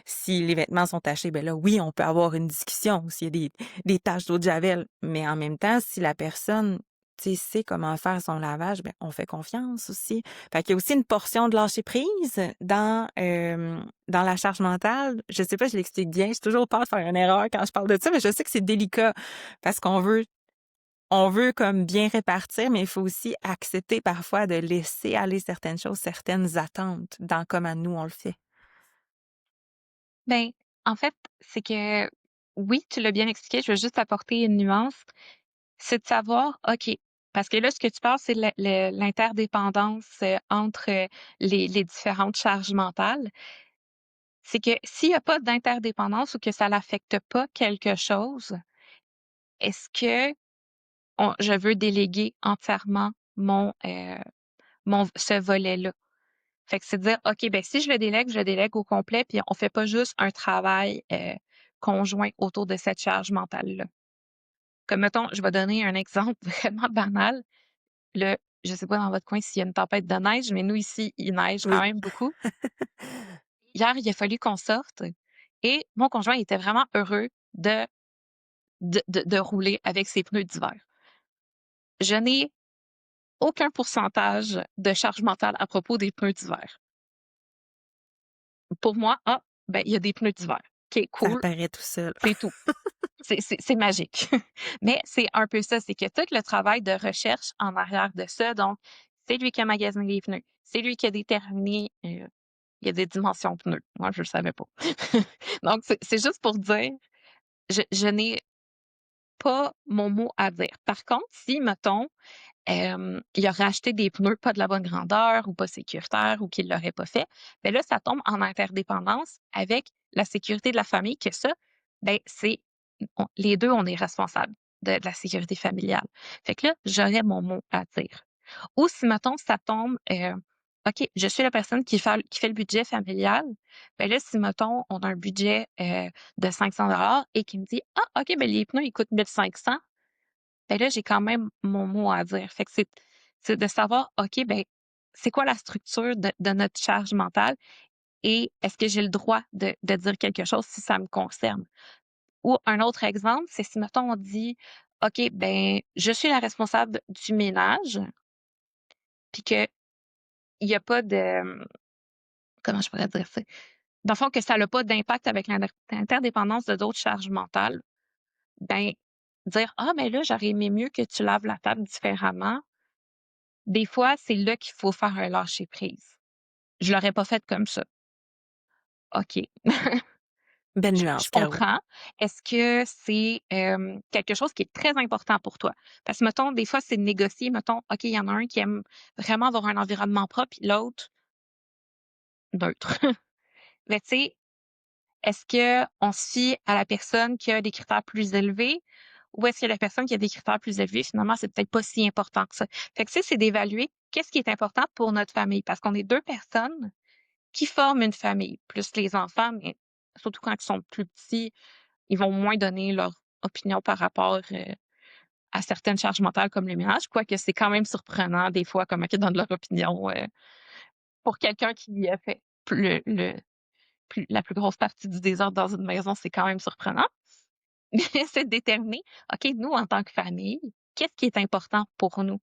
si les vêtements sont tachés, ben là, oui, on peut avoir une discussion s'il y a des taches d'eau de javel. Mais en même temps, si la personne sait comment faire son lavage, ben, on fait confiance aussi. Fait qu'il y a aussi une portion de lâcher prise dans la charge mentale. Je sais pas, je l'explique bien. J'ai toujours peur de faire une erreur quand je parle de ça, mais je sais que c'est délicat parce qu'on veut comme bien répartir, mais il faut aussi accepter parfois de laisser aller certaines choses, certaines attentes dans comment nous, on le fait. Ben, en fait, c'est que oui, tu l'as bien expliqué, je veux juste apporter une nuance, c'est de savoir, OK, parce que là, ce que tu parles, c'est l'interdépendance entre les différentes charges mentales. C'est que s'il n'y a pas d'interdépendance ou que ça n'affecte pas quelque chose, est-ce que je veux déléguer entièrement ce volet-là? Fait que c'est de dire, OK, ben si je le délègue au complet, puis on fait pas juste un travail conjoint autour de cette charge mentale-là. Comme mettons, je vais donner un exemple vraiment banal. Le, je sais pas dans votre coin s'il y a une tempête de neige, mais nous ici, il neige quand Oui. même beaucoup. Hier, il a fallu qu'on sorte et mon conjoint était vraiment heureux de rouler avec ses pneus d'hiver. Je n'ai aucun pourcentage de charge mentale à propos des pneus d'hiver. Pour moi, ben, il y a des pneus d'hiver. OK, Ça cool, apparaît tout seul. c'est tout. C'est magique. Mais c'est un peu ça, c'est que tout le travail de recherche en arrière de ça, donc c'est lui qui a magasiné les pneus, c'est lui qui a déterminé, il y a des dimensions pneus. Moi, je le savais pas. Donc c'est juste pour dire, je n'ai pas mon mot à dire. Par contre, si, mettons, il aurait acheté des pneus pas de la bonne grandeur ou pas sécuritaires ou qu'il l'aurait pas fait, ben là, ça tombe en interdépendance avec la sécurité de la famille que ça, ben c'est les 2, on est responsables de la sécurité familiale. Fait que là, j'aurais mon mot à dire. Ou si, mettons, ça tombe, OK, je suis la personne qui fait le budget familial, ben là, si, mettons, on a un budget, de 500 et qui me dit: «Ah, OK, ben les pneus, ils coûtent 1 500», ben là, j'ai quand même mon mot à dire. Fait que c'est de savoir, OK, ben, c'est quoi la structure de notre charge mentale et est-ce que j'ai le droit de dire quelque chose si ça me concerne? Ou un autre exemple, c'est si, mettons, on dit, OK, ben, je suis la responsable du ménage, puis qu'il y a pas de, comment je pourrais dire ça? Dans le fond, que ça n'a pas d'impact avec l'interdépendance de d'autres charges mentales, ben, dire, ah, mais là, j'aurais aimé mieux que tu laves la table différemment. Des fois, c'est là qu'il faut faire un lâcher prise. Je l'aurais pas fait comme ça. OK. Belle Je nuance, Caro. comprends. Est-ce que c'est, quelque chose qui est très important pour toi? Parce que mettons, des fois, c'est de négocier, mettons, OK, il y en a un qui aime vraiment avoir un environnement propre, puis l'autre neutre. Mais tu sais, est-ce qu'on se fie à la personne qui a des critères plus élevés ou est-ce que la personne qui a des critères plus élevés, finalement, c'est peut-être pas si important que ça? Fait que tu sais, c'est d'évaluer qu'est-ce qui est important pour notre famille parce qu'on est 2 personnes qui forment une famille, plus les enfants, mais surtout quand ils sont plus petits, ils vont moins donner leur opinion par rapport, à certaines charges mentales comme le ménage, quoique c'est quand même surprenant des fois comment ils donnent leur opinion, pour quelqu'un qui a fait la plus grosse partie du désordre dans une maison, c'est quand même surprenant. Mais c'est de déterminer, OK, nous, en tant que famille, qu'est-ce qui est important pour nous?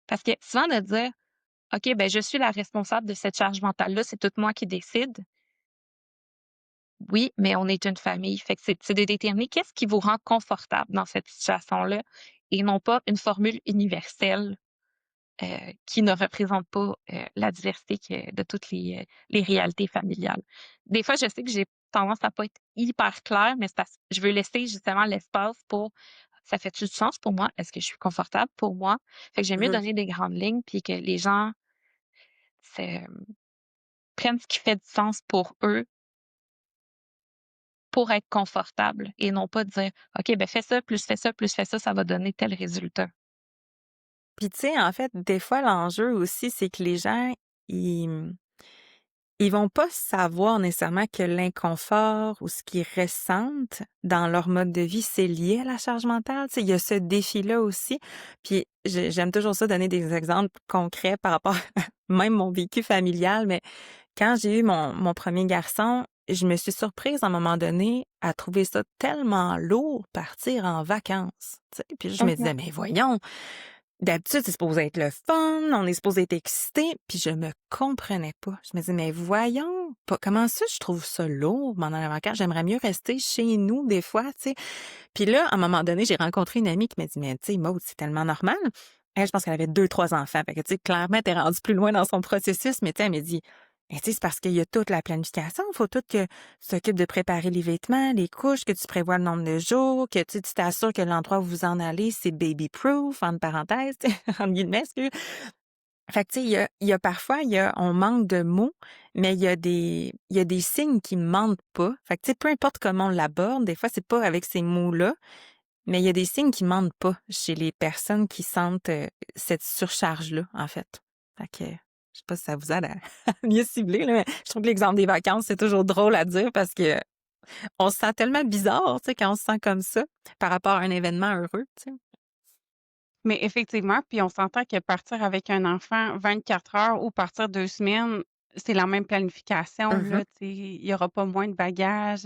Parce que souvent de dire: «OK, ben je suis la responsable de cette charge mentale-là, c'est tout moi qui décide». Oui, mais on est une famille. Fait que c'est de déterminer qu'est-ce qui vous rend confortable dans cette situation-là et non pas une formule universelle, qui ne représente pas, la diversité de toutes les réalités familiales. Des fois, je sais que j'ai tendance à pas être hyper claire, mais c'est parce que je veux laisser justement l'espace pour ça fait-tu du sens pour moi? Est-ce que je suis confortable pour moi? Fait que j'aime mieux Mhm. donner des grandes lignes puis que les gens se prennent ce qui fait du sens pour eux pour être confortable et non pas dire: «OK, ben fais ça, plus fais ça, ça va donner tel résultat». Puis tu sais, en fait, des fois, l'enjeu aussi, c'est que les gens, ils, ils vont pas savoir nécessairement que l'inconfort ou ce qu'ils ressentent dans leur mode de vie, c'est lié à la charge mentale. Tu sais, il y a ce défi-là aussi. Puis j'aime toujours ça, donner des exemples concrets par rapport à même mon vécu familial, mais quand j'ai eu mon premier garçon, je me suis surprise à un moment donné à trouver ça tellement lourd partir en vacances. Tu sais. Puis là, je me Mmh. disais, mais voyons, D'habitude, c'est supposé être le fun, on est supposé être excité, puis je me comprenais pas. Je me disais: «Mais voyons, pas comment ça je trouve ça lourd, m'en aller en vacances? J'aimerais mieux rester chez nous des fois», tu sais? Puis là, à un moment donné, j'ai rencontré une amie qui m'a dit: «Mais tu sais, Maude, c'est tellement normal». Elle, je pense qu'elle avait 2, 3 enfants. Fait que, tu sais, clairement, elle était rendue plus loin dans son processus, mais tu sais, elle m'a dit: «Mais tu sais, c'est parce qu'il y a toute la planification. Il faut tout que tu t'occupes de préparer les vêtements, les couches, que tu prévois le nombre de jours, que tu sais, tu t'assures que l'endroit où vous en allez, c'est baby proof», entre parenthèses, tu sais, entre guillemets, excuse. Fait que, tu sais, il y a parfois, on manque de mots, mais il y a des signes qui mentent pas. Fait que, tu sais, peu importe comment on l'aborde, des fois, c'est pas avec ces mots-là, mais il y a des signes qui mentent pas chez les personnes qui sentent, cette surcharge-là, en fait. Fait que, je sais pas si ça vous aide à à mieux cibler, là, mais je trouve que l'exemple des vacances, c'est toujours drôle à dire parce que on se sent tellement bizarre, tu sais, quand on se sent comme ça, par rapport à un événement heureux, tu sais. Mais effectivement, puis on s'entend que partir avec un enfant 24 heures ou partir 2 semaines, c'est la même planification, Mmh. là, tu sais, il y aura pas moins de bagages,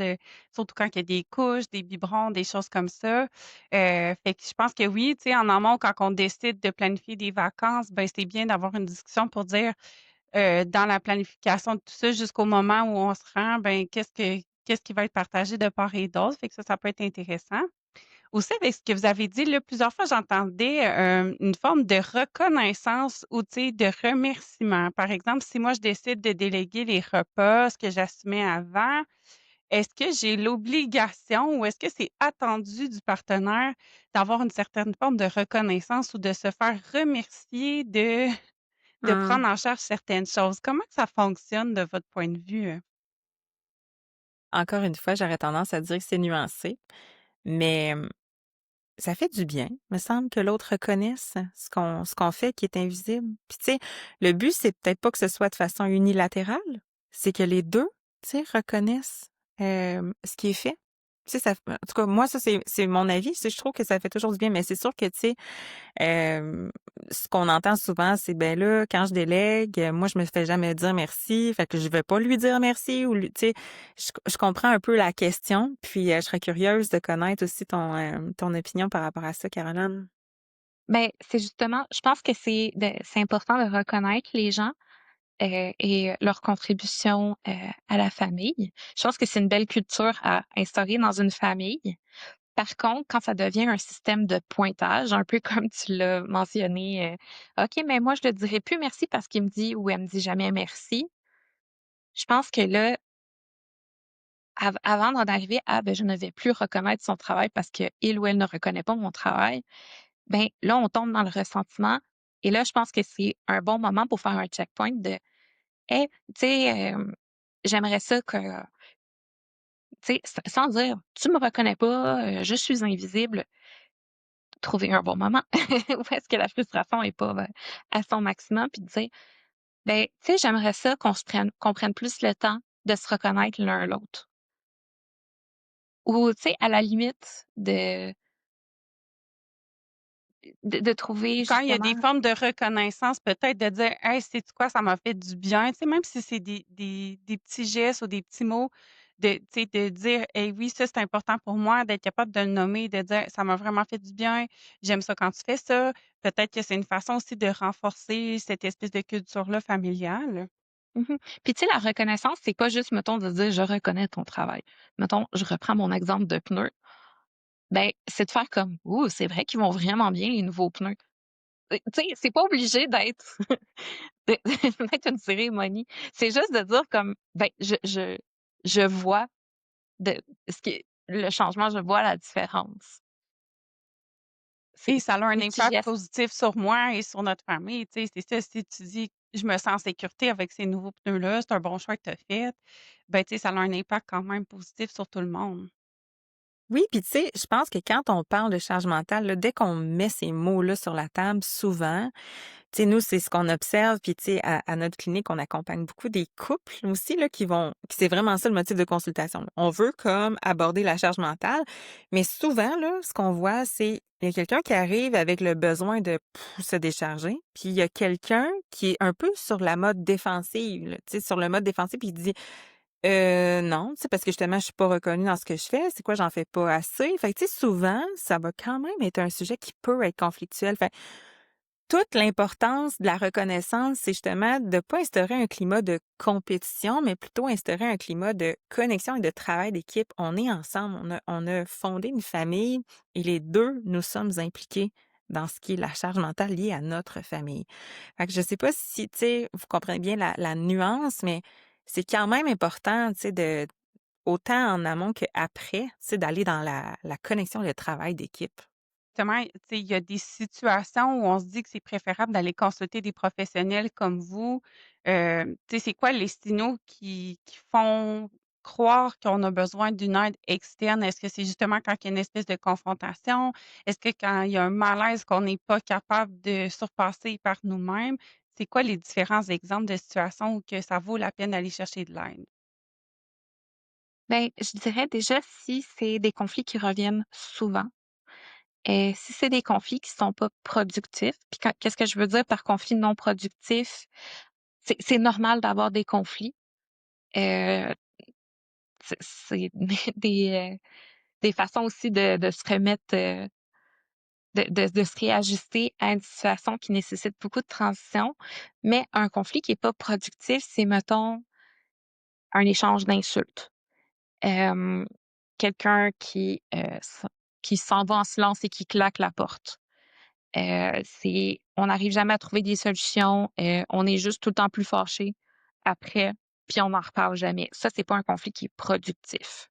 surtout quand il y a des couches, des biberons, des choses comme ça. Fait que je pense que oui, tu sais, en amont, quand on décide de planifier des vacances, ben, c'est bien d'avoir une discussion pour dire, dans la planification de tout ça jusqu'au moment où on se rend, ben, qu'est-ce qui va être partagé de part et d'autre. Fait que ça peut être intéressant. Aussi, avec ce que vous avez dit, là, plusieurs fois, j'entendais, une forme de reconnaissance ou, tu sais, de remerciement. Par exemple, si moi, je décide de déléguer les repas, ce que j'assumais avant, est-ce que j'ai l'obligation ou est-ce que c'est attendu du partenaire d'avoir une certaine forme de reconnaissance ou de se faire remercier de Mmh. prendre en charge certaines choses? Comment que ça fonctionne de votre point de vue? Encore une fois, j'aurais tendance à dire que c'est nuancé, mais ça fait du bien, me semble que l'autre reconnaisse ce qu'on fait qui est invisible. Puis tu sais, le but, c'est peut-être pas que ce soit de façon unilatérale, c'est que les 2, tu sais, reconnaissent, ce qui est fait. Tu sais, ça en tout cas, moi, ça, c'est mon avis, tu sais, je trouve que ça fait toujours du bien, mais c'est sûr que, tu sais, Hem, ce qu'on entend souvent, c'est: «Ben là, quand je délègue, moi, je me fais jamais dire merci, fait que je vais pas lui dire merci» ou lui tu sais, je comprends un peu la question, puis, je serais curieuse de connaître aussi ton opinion par rapport à ça, Caroline. Ben, c'est justement je pense que c'est important de reconnaître les gens, et leur contribution, à la famille. Je pense que c'est une belle culture à instaurer dans une famille. Par contre, quand ça devient un système de pointage, un peu comme tu l'as mentionné, «OK, mais moi je ne dirai plus merci parce qu'il me dit ou elle me dit jamais merci». Je pense que là, avant d'en arriver à, ben, je ne vais plus reconnaître son travail parce qu'il ou elle ne reconnaît pas mon travail, ben, là, on tombe dans le ressentiment et là, je pense que c'est un bon moment pour faire un checkpoint de: «Hey, tu sais, j'aimerais ça que» tu sais, sans dire: «Tu me reconnais pas, je suis invisible». Trouver un bon moment où est-ce que la frustration est pas, à son maximum, puis de dire: «Ben, tu sais, j'aimerais ça qu'on prenne plus le temps de se reconnaître l'un l'autre». Ou, tu sais, à la limite de trouver Quand il y a des justement formes de reconnaissance, peut-être de dire: «Hey, sais-tu quoi? Ça m'a fait du bien». Tu sais, même si c'est des petits gestes ou des petits mots, tu sais, de dire: «Hey, oui, ça, c'est important pour moi», d'être capable de le nommer, de dire: «Ça m'a vraiment fait du bien, j'aime ça quand tu fais ça». Peut-être que c'est une façon aussi de renforcer cette espèce de culture-là familiale. mmh Puis tu sais, la reconnaissance, c'est pas juste, mettons, de dire: «Je reconnais ton travail». Mettons, je reprends mon exemple de pneus, ben, c'est de faire comme: «Ouh, c'est vrai qu'ils vont vraiment bien les nouveaux pneus». Tu sais, c'est pas obligé d'être de d'être une cérémonie. C'est juste de dire comme, ben, je vois de ce qui le changement, je vois la différence. Et C'est ça a un des petits impact gestes. positif sur moi et sur notre famille, tu sais, c'est ça, si tu dis: «Je me sens en sécurité avec ces nouveaux pneus-là, c'est un bon choix que tu as fait», ben, tu sais, ça a un impact quand même positif sur tout le monde. Oui, puis tu sais, je pense que quand on parle de charge mentale, là, dès qu'on met ces mots-là sur la table, souvent, tu sais, nous, c'est ce qu'on observe, puis tu sais, à notre clinique, on accompagne beaucoup des couples aussi, là, qui c'est vraiment ça le motif de consultation, là. On veut comme aborder la charge mentale, mais souvent, là, ce qu'on voit, c'est il y a quelqu'un qui arrive avec le besoin de se décharger, puis il y a quelqu'un qui est un peu sur la mode défensive, là, tu sais, sur le mode défensif, puis il dit non, tu sais, parce que justement, je suis pas reconnue dans ce que je fais. C'est quoi, j'en fais pas assez? Fait que, tu sais, souvent, ça va quand même être un sujet qui peut être conflictuel. Fait toute l'importance de la reconnaissance, c'est justement de ne pas instaurer un climat de compétition, mais plutôt instaurer un climat de connexion et de travail d'équipe. On est ensemble, on a fondé une famille et les deux, nous sommes impliqués dans ce qui est la charge mentale liée à notre famille. Fait que je sais pas si, tu sais, vous comprenez bien la nuance, mais c'est quand même important, tu sais, autant en amont qu'après, tu sais, d'aller dans la connexion et le travail d'équipe. Justement, tu sais, il y a des situations où on se dit que c'est préférable d'aller consulter des professionnels comme vous. Tu sais, c'est quoi les signaux qui font croire qu'on a besoin d'une aide externe? Est-ce que c'est justement quand il y a une espèce de confrontation? Est-ce que quand il y a un malaise qu'on n'est pas capable de surpasser par nous-mêmes? C'est quoi les différents exemples de situations où que ça vaut la peine d'aller chercher de l'aide? Ben, je dirais déjà si c'est des conflits qui reviennent souvent, si c'est des conflits qui sont pas productifs, puis qu'est-ce que je veux dire par conflit non productif? C'est normal d'avoir des conflits. Euh, c'est des façons aussi de se remettre, de se réajuster à une situation qui nécessite beaucoup de transition. Mais un conflit qui est pas productif, c'est, mettons, un échange d'insultes. Euh, Quelqu'un qui s'en va en silence et qui claque la porte. On n'arrive jamais à trouver des solutions. On est juste tout le temps plus fâché après, puis on n'en reparle jamais. Ça, c'est pas un conflit qui est productif.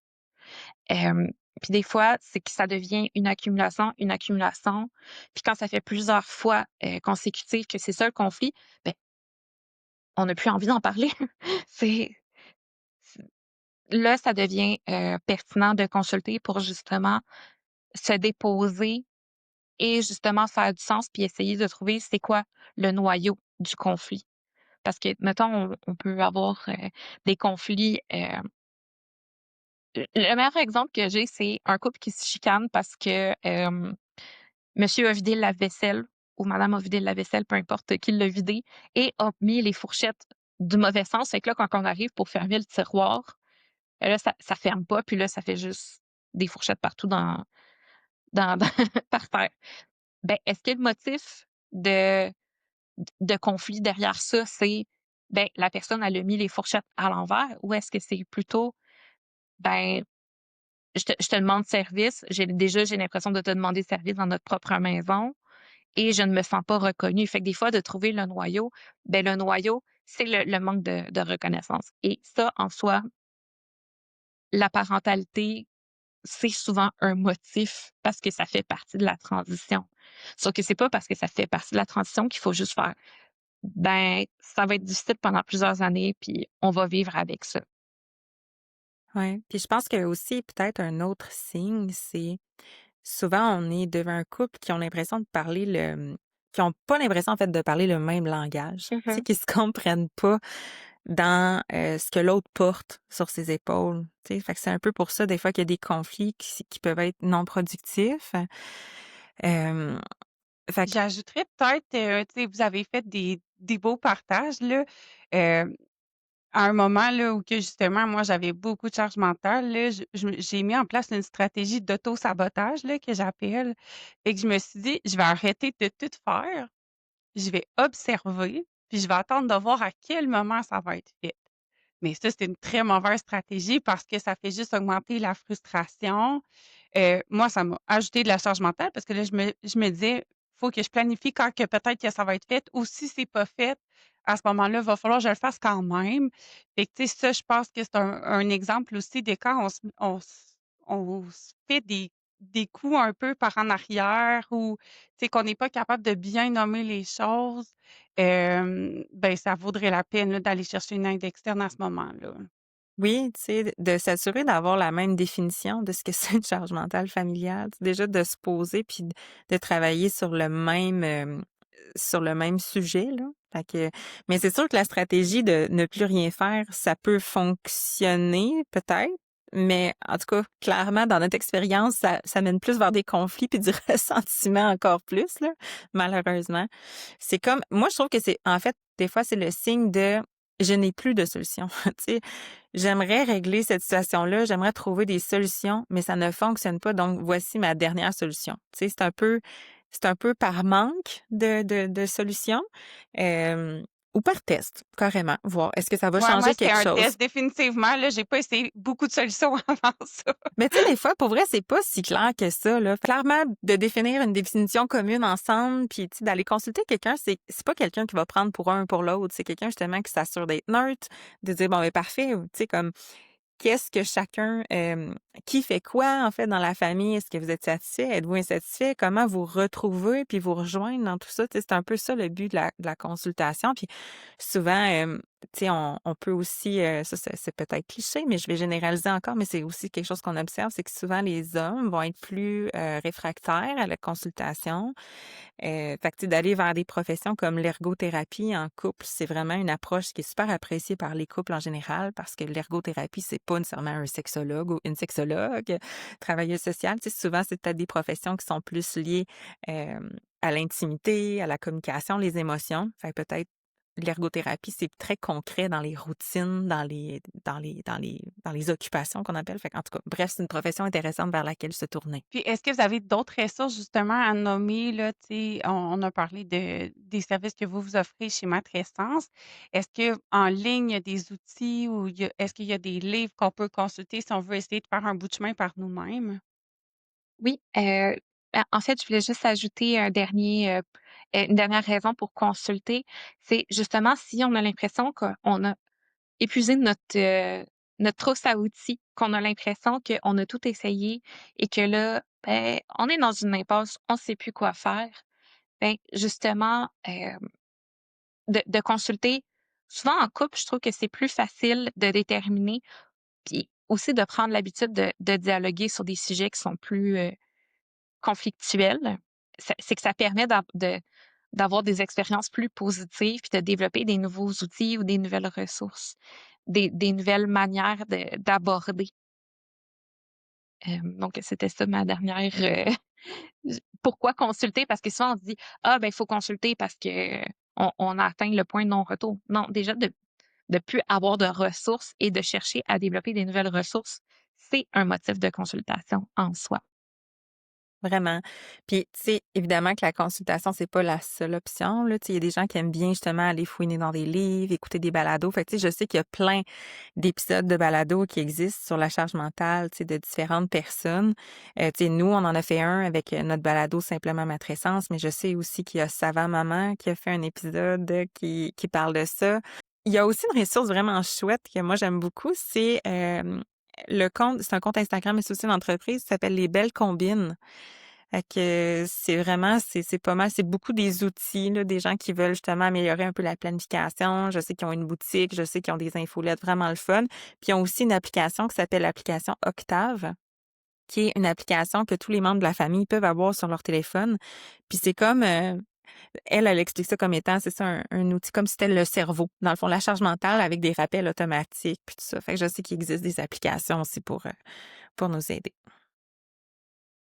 Hem, Puis des fois, c'est que ça devient une accumulation. Puis quand ça fait plusieurs fois, consécutives que c'est ça le conflit, ben, on n'a plus envie d'en parler. C'est c Là, ça devient, pertinent de consulter pour justement se déposer et justement faire du sens, puis essayer de trouver c'est quoi le noyau du conflit. Parce que, mettons, on peut avoir, des conflits, le meilleur exemple que j'ai, c'est un couple qui se chicane parce que, monsieur a vidé le lave-vaisselle ou madame a vidé le lave-vaisselle, peu importe qui l'a vidé, et a mis les fourchettes du mauvais sens. Fait que là, quand on arrive pour fermer le tiroir, là, ça ferme pas, puis là, ça fait juste des fourchettes partout dans par terre. Ben, est-ce que le motif de de conflit derrière ça, c'est, ben, la personne, elle a mis les fourchettes à l'envers, ou est-ce que c'est plutôt, ben, je te demande service, j'ai l'impression de te demander service dans notre propre maison et je ne me sens pas reconnue. Fait que des fois, de trouver le noyau, ben, le noyau, c'est le manque de reconnaissance. Et ça, en soi, la parentalité, c'est souvent un motif parce que ça fait partie de la transition. Sauf que c'est pas parce que ça fait partie de la transition qu'il faut juste faire, ben, ça va être difficile pendant plusieurs années, puis on va vivre avec ça. Ouais. Puis je pense que aussi peut-être un autre signe, c'est souvent on est devant un couple qui ont l'impression de parler qui ont pas l'impression en fait de parler le même langage. Tu sais, Mhm. qui se comprennent pas dans ce que l'autre porte sur ses épaules. Tu sais, fait que c'est un peu pour ça des fois qu'il y a des conflits qui peuvent être non productifs. Euh, fait que J'ajouterais peut-être, tu sais, vous avez fait des beaux partages là, heu, à un moment là où que justement moi j'avais beaucoup de charge mentale là, j'ai mis en place une stratégie d'auto-sabotage là que j'appelle. Et que je me suis dit: «Je vais arrêter de tout faire, je vais observer, puis je vais attendre de voir à quel moment ça va être fait». Mais ça, c'est une très mauvaise stratégie parce que ça fait juste augmenter la frustration. Moi, ça m'a ajouté de la charge mentale parce que là, je me disais: «Faut que je planifie quand que peut-être que ça va être fait ou si c'est pas fait, à ce moment-là, il va falloir que je le fasse quand même». Fait que, tu sais, ça, je pense que c'est un exemple aussi de quand on se fait des coups un peu par en arrière ou, tu sais, qu'on n'est pas capable de bien nommer les choses, ben, ça vaudrait la peine, là, d'aller chercher une aide externe à ce moment-là. oui, tu sais, de s'assurer d'avoir la même définition de ce que c'est une charge mentale familiale. Tu sais, déjà de se poser puis de travailler sur le même sujet, là. Fait que, mais c'est sûr que la stratégie de ne plus rien faire, ça peut fonctionner peut-être, mais en tout cas, clairement, dans notre expérience, ça mène plus vers des conflits puis du ressentiment encore plus, là, malheureusement. C'est comme, moi, je trouve que c'est, en fait, des fois, c'est le signe de je n'ai plus de solution. Tu sais, j'aimerais régler cette situation-là, j'aimerais trouver des solutions, mais ça ne fonctionne pas. Donc, voici ma dernière solution. Tu sais, c'est un peu c'est un peu par manque de solutions, hem, ou par test, carrément, voir est-ce que ça va Ouais, moi, changer c'était quelque un chose? test définitivement, là, j'ai pas essayé beaucoup de solutions avant ça. Mais tu sais, des fois, pour vrai, c'est pas si clair que ça, là. Clairement, de définir une définition commune ensemble, puis tu sais, d'aller consulter quelqu'un, c'est pas quelqu'un qui va prendre pour un ou pour l'autre. C'est quelqu'un justement qui s'assure d'être neutre, de dire bon, ben parfait, tu sais, comme qu'est-ce que chacun, qui fait quoi en fait dans la famille? Est-ce que vous êtes satisfait? Êtes-vous insatisfait? Comment vous retrouver puis vous rejoindre dans tout ça? Tu sais, c'est un peu ça le but de la consultation. Puis souvent, tu sais, on peut aussi, ça c'est peut-être cliché, mais je vais généraliser encore, mais c'est aussi quelque chose qu'on observe, c'est que souvent les hommes vont être plus réfractaires à la consultation. Fait que, tu sais, d'aller vers des professions comme l'ergothérapie en couple, c'est vraiment une approche qui est super appréciée par les couples en général parce que l'ergothérapie, c'est pas nécessairement un sexologue ou une sexologue, travailleuse sociale. Tu sais, souvent, c'est peut-être des professions qui sont plus liées à l'intimité, à la communication, les émotions. Fait que peut-être l'ergothérapie, c'est très concret dans les routines, dans les occupations qu'on appelle. Fait qu'en tout cas, bref, c'est une profession intéressante vers laquelle se tourner. Puis est-ce que vous avez d'autres ressources justement à nommer là, tu sais, on a parlé des services que vous offrez chez Matrescence. Est-ce qu'en ligne, il y a des outils ou est-ce qu'il y a des livres qu'on peut consulter si on veut essayer de faire un bout de chemin par nous-mêmes? Oui, en fait, je voulais juste ajouter une dernière raison pour consulter. C'est justement si on a l'impression qu'on a épuisé notre trousse à outils, qu'on a l'impression qu'on a tout essayé et que là, ben, on est dans une impasse, on ne sait plus quoi faire. Ben, justement, de consulter. Souvent en couple, je trouve que c'est plus facile de déterminer, puis aussi de prendre l'habitude de dialoguer sur des sujets qui sont plus, conflictuels. C'est que ça permet d'avoir des expériences plus positives, puis de développer des nouveaux outils ou des nouvelles ressources, des nouvelles manières d'aborder. Donc c'était ça ma dernière, pourquoi consulter? Parce que souvent on se dit: «Ah ben, il faut consulter parce qu'on a atteint le point de non-retour». Non, déjà de plus avoir de ressources et de chercher à développer des nouvelles ressources, c'est un motif de consultation en soi. Vraiment. Puis, tu sais, évidemment que la consultation, c'est pas la seule option, là. Tu sais, il y a des gens qui aiment bien justement aller fouiner dans des livres, écouter des balados. Fait que, tu sais, je sais qu'il y a plein d'épisodes de balados qui existent sur la charge mentale, tu sais, de différentes personnes. Tu sais, nous, on en a fait un avec notre balado Simplement Matrescence, mais je sais aussi qu'il y a Savant Maman qui a fait un épisode qui parle de ça. Il y a aussi une ressource vraiment chouette que moi j'aime beaucoup, c'est un compte Instagram, mais c'est aussi une entreprise qui s'appelle Les Belles Combines. Fait que c'est vraiment c'est pas mal, c'est beaucoup des outils, là, des gens qui veulent justement améliorer un peu la planification. Je sais qu'ils ont une boutique, je sais qu'ils ont des infolettes vraiment le fun. Puis ils ont aussi une application qui s'appelle l'application Octave, qui est une application que tous les membres de la famille peuvent avoir sur leur téléphone. Puis c'est comme, elle explique ça comme étant, c'est ça, un outil comme si c'était le cerveau. Dans le fond, la charge mentale avec des rappels automatiques puis tout ça. Fait que je sais qu'il existe des applications aussi pour nous aider.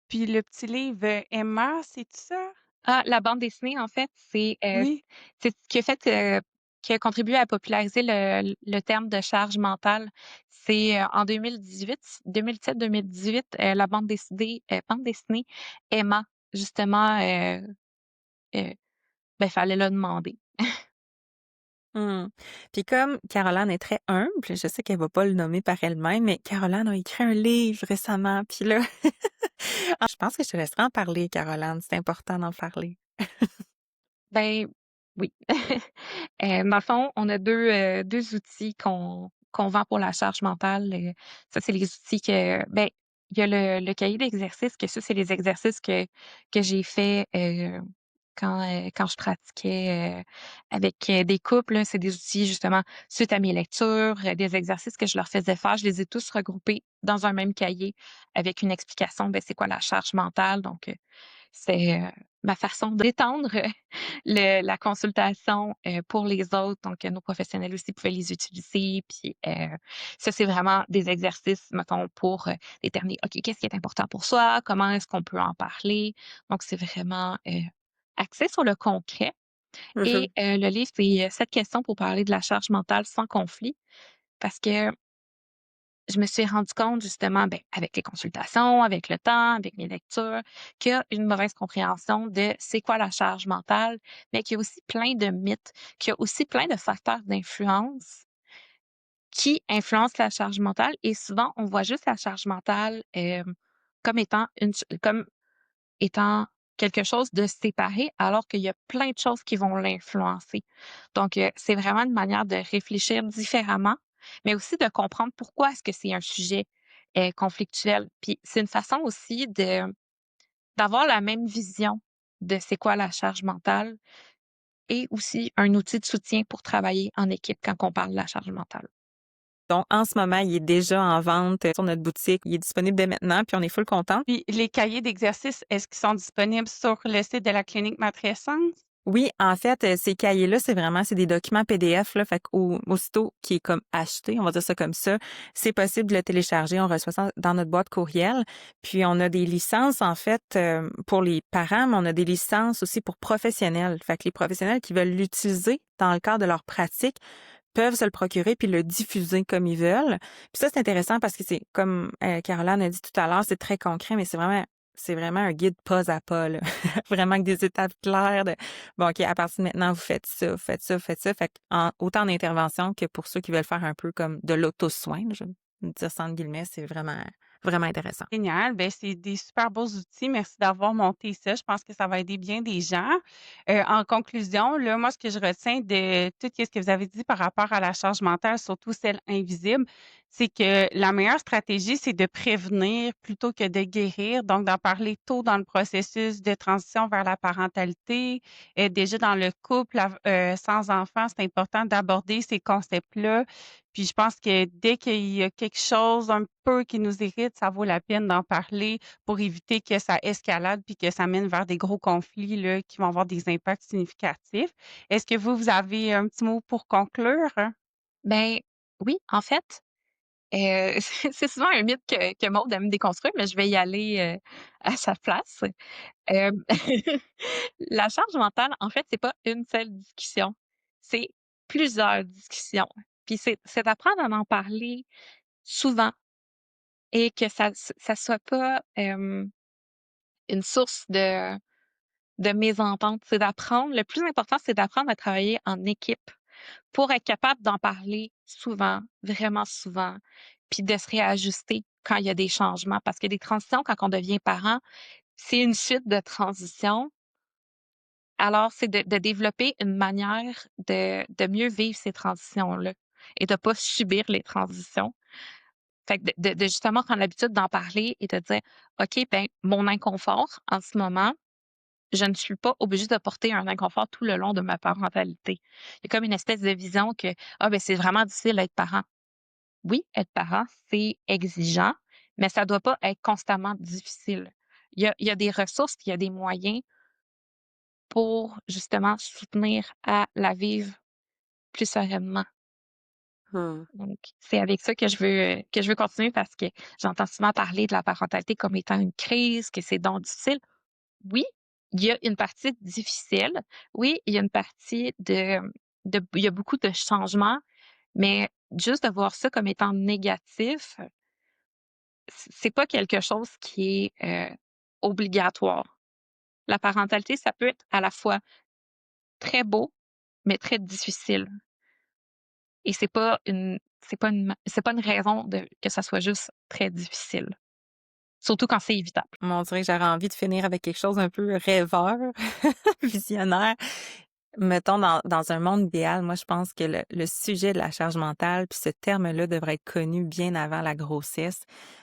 Puis le petit livre, Emma, c'est ça? Ah, la bande dessinée, en fait, Oui. c'est ce qui a fait, qui a contribué à populariser le terme de charge mentale. C'est, en 2017-2018, la bande dessinée Emma, justement, heu, ben, fallait le demander. Mmh. Puis comme Caroline est très humble, je sais qu'elle va pas le nommer par elle-même, mais Caroline a écrit un livre récemment, puis là, je pense que je te laisserai en parler, Caroline, c'est important d'en parler. Ben, oui. Dans le fond, on a 2 outils qu'on vend pour la charge mentale. Ça, c'est les outils ben, il y a le cahier d'exercices, que ça, c'est les exercices que j'ai faits, quand je pratiquais, avec, des couples, là. C'est des outils, justement, suite à mes lectures, des exercices que je leur faisais faire. Je les ai tous regroupés dans un même cahier avec une explication, ben, c'est quoi la charge mentale. Donc, c'est, ma façon d'étendre la consultation, pour les autres, donc nos professionnels aussi pouvaient les utiliser. Puis, ça, c'est vraiment des exercices, mettons, pour, déterminer, OK, qu'est-ce qui est important pour soi? Comment est-ce qu'on peut en parler? Donc c'est vraiment, axé sur le concret. Et Mhm. le livre, c'est, 7 questions pour parler de la charge mentale sans conflit, parce que je me suis rendu compte justement, ben, avec les consultations, avec le temps, avec mes lectures, qu'il y a une mauvaise compréhension de c'est quoi la charge mentale, mais qu'il y a aussi plein de mythes, qu'il y a aussi plein de facteurs d'influence qui influencent la charge mentale et souvent on voit juste la charge mentale, comme étant comme étant quelque chose de séparé, alors qu'il y a plein de choses qui vont l'influencer. Donc, c'est vraiment une manière de réfléchir différemment, mais aussi de comprendre pourquoi est-ce que c'est un sujet, conflictuel. Puis c'est une façon aussi d'avoir la même vision de c'est quoi la charge mentale et aussi un outil de soutien pour travailler en équipe quand on parle de la charge mentale. Donc, en ce moment, il est déjà en vente sur notre boutique. Il est disponible dès maintenant, puis on est full contents. Puis les cahiers d'exercices, est-ce qu'ils sont disponibles sur le site de la clinique Matrescence? Oui, en fait, ces cahiers-là, c'est des documents PDF, là, fait aussitôt qui est comme acheté, on va dire ça comme ça, c'est possible de le télécharger. On reçoit ça dans notre boîte courriel. Puis, on a des licences, en fait, pour les parents, mais on a des licences aussi pour professionnels. Fait que les professionnels qui veulent l'utiliser dans le cadre de leur pratique peuvent se le procurer puis le diffuser comme ils veulent. Puis ça, c'est intéressant parce que c'est comme Caroline a dit tout à l'heure, c'est très concret, mais c'est vraiment un guide pas à pas, là. Vraiment avec des étapes claires de bon, OK, à partir de maintenant, vous faites ça, vous faites ça, vous faites ça. Fait que autant d'intervention que pour ceux qui veulent faire un peu comme de l'auto-soin, là, je vais me dire ça entre guillemets, c'est vraiment, vraiment intéressant. Génial, ben, c'est des super beaux outils. Merci d'avoir monté ça. Je pense que ça va aider bien des gens. En conclusion, là, moi, ce que je retiens de tout ce que vous avez dit par rapport à la charge mentale, surtout celle invisible, c'est que la meilleure stratégie, c'est de prévenir plutôt que de guérir. Donc, d'en parler tôt dans le processus de transition vers la parentalité. Déjà dans le couple sans enfant, c'est important d'aborder ces concepts-là. Puis je pense que dès qu'il y a quelque chose un peu qui nous irrite, ça vaut la peine d'en parler pour éviter que ça escalade puis que ça mène vers des gros conflits là, qui vont avoir des impacts significatifs. Est-ce que vous avez un petit mot pour conclure? Ben, oui, en fait, c'est souvent un mythe que Maud aime déconstruire, mais je vais y aller, à sa place. Hem, la charge mentale, en fait, c'est pas une seule discussion, c'est plusieurs discussions. Puis c'est d'apprendre à en parler souvent et que ça soit pas, une source de mésentente. C'est d'apprendre le plus important, c'est d'apprendre à travailler en équipe pour être capable d'en parler souvent, vraiment souvent, puis de se réajuster quand il y a des changements. Parce que des transitions, quand on devient parent, c'est une suite de transitions. Alors, c'est de développer une manière de mieux vivre ces transitions-là et de pas subir les transitions. Fait que de justement prendre l'habitude d'en parler et de dire: «OK, ben, mon inconfort en ce moment, je ne suis pas obligée de porter un inconfort tout le long de ma parentalité». Il y a comme une espèce de vision que: «Ah, ben, c'est vraiment difficile d'être parent». Oui, être parent, c'est exigeant, mais ça doit pas être constamment difficile. Il y a des ressources, il y a des moyens pour justement soutenir à la vivre plus sereinement. Mmh. Donc, c'est avec ça que je veux continuer parce que j'entends souvent parler de la parentalité comme étant une crise, que c'est donc difficile. Oui, il y a une partie difficile. Oui, il y a une partie il y a beaucoup de changements, mais juste de voir ça comme étant négatif, c'est pas quelque chose qui est, obligatoire. La parentalité, ça peut être à la fois très beau, mais très difficile. Et c'est pas une raison de que ça soit juste très difficile, surtout quand c'est évitable. On dirait que j'aurais envie de finir avec quelque chose un peu rêveur, visionnaire. Mettons, dans un monde idéal, moi, je pense que le sujet de la charge mentale, puis ce terme-là devrait être connu bien avant la grossesse,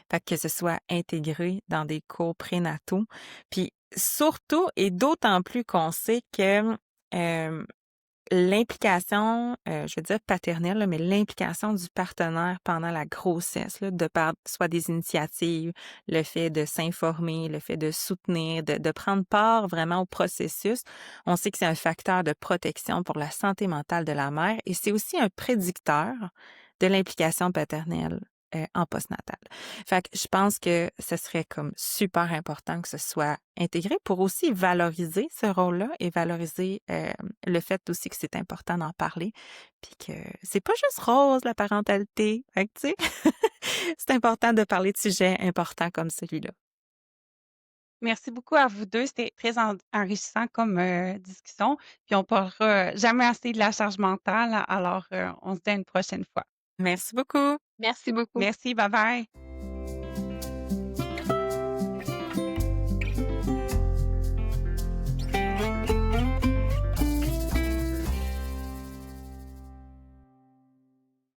fait que ce soit intégré dans des cours prénataux. Puis surtout et d'autant plus qu'on sait que l'implication, je veux dire paternelle, là, mais l'implication du partenaire pendant la grossesse, là, de par soit des initiatives, le fait de s'informer, le fait de soutenir, de prendre part vraiment au processus, on sait que c'est un facteur de protection pour la santé mentale de la mère et c'est aussi un prédicteur de l'implication paternelle. en postnatal. Fait que je pense que ce serait comme super important que ce soit intégré pour aussi valoriser ce rôle-là et valoriser le fait aussi que c'est important d'en parler, puis que c'est pas juste rose la parentalité. Fait que, tu sais, c'est important de parler de sujets importants comme celui-là. Merci beaucoup à vous 2. C'était très enrichissant comme discussion. Puis on parlera jamais assez de la charge mentale. Alors, on se dit à une prochaine fois. Merci beaucoup. Merci beaucoup. Merci, bye bye.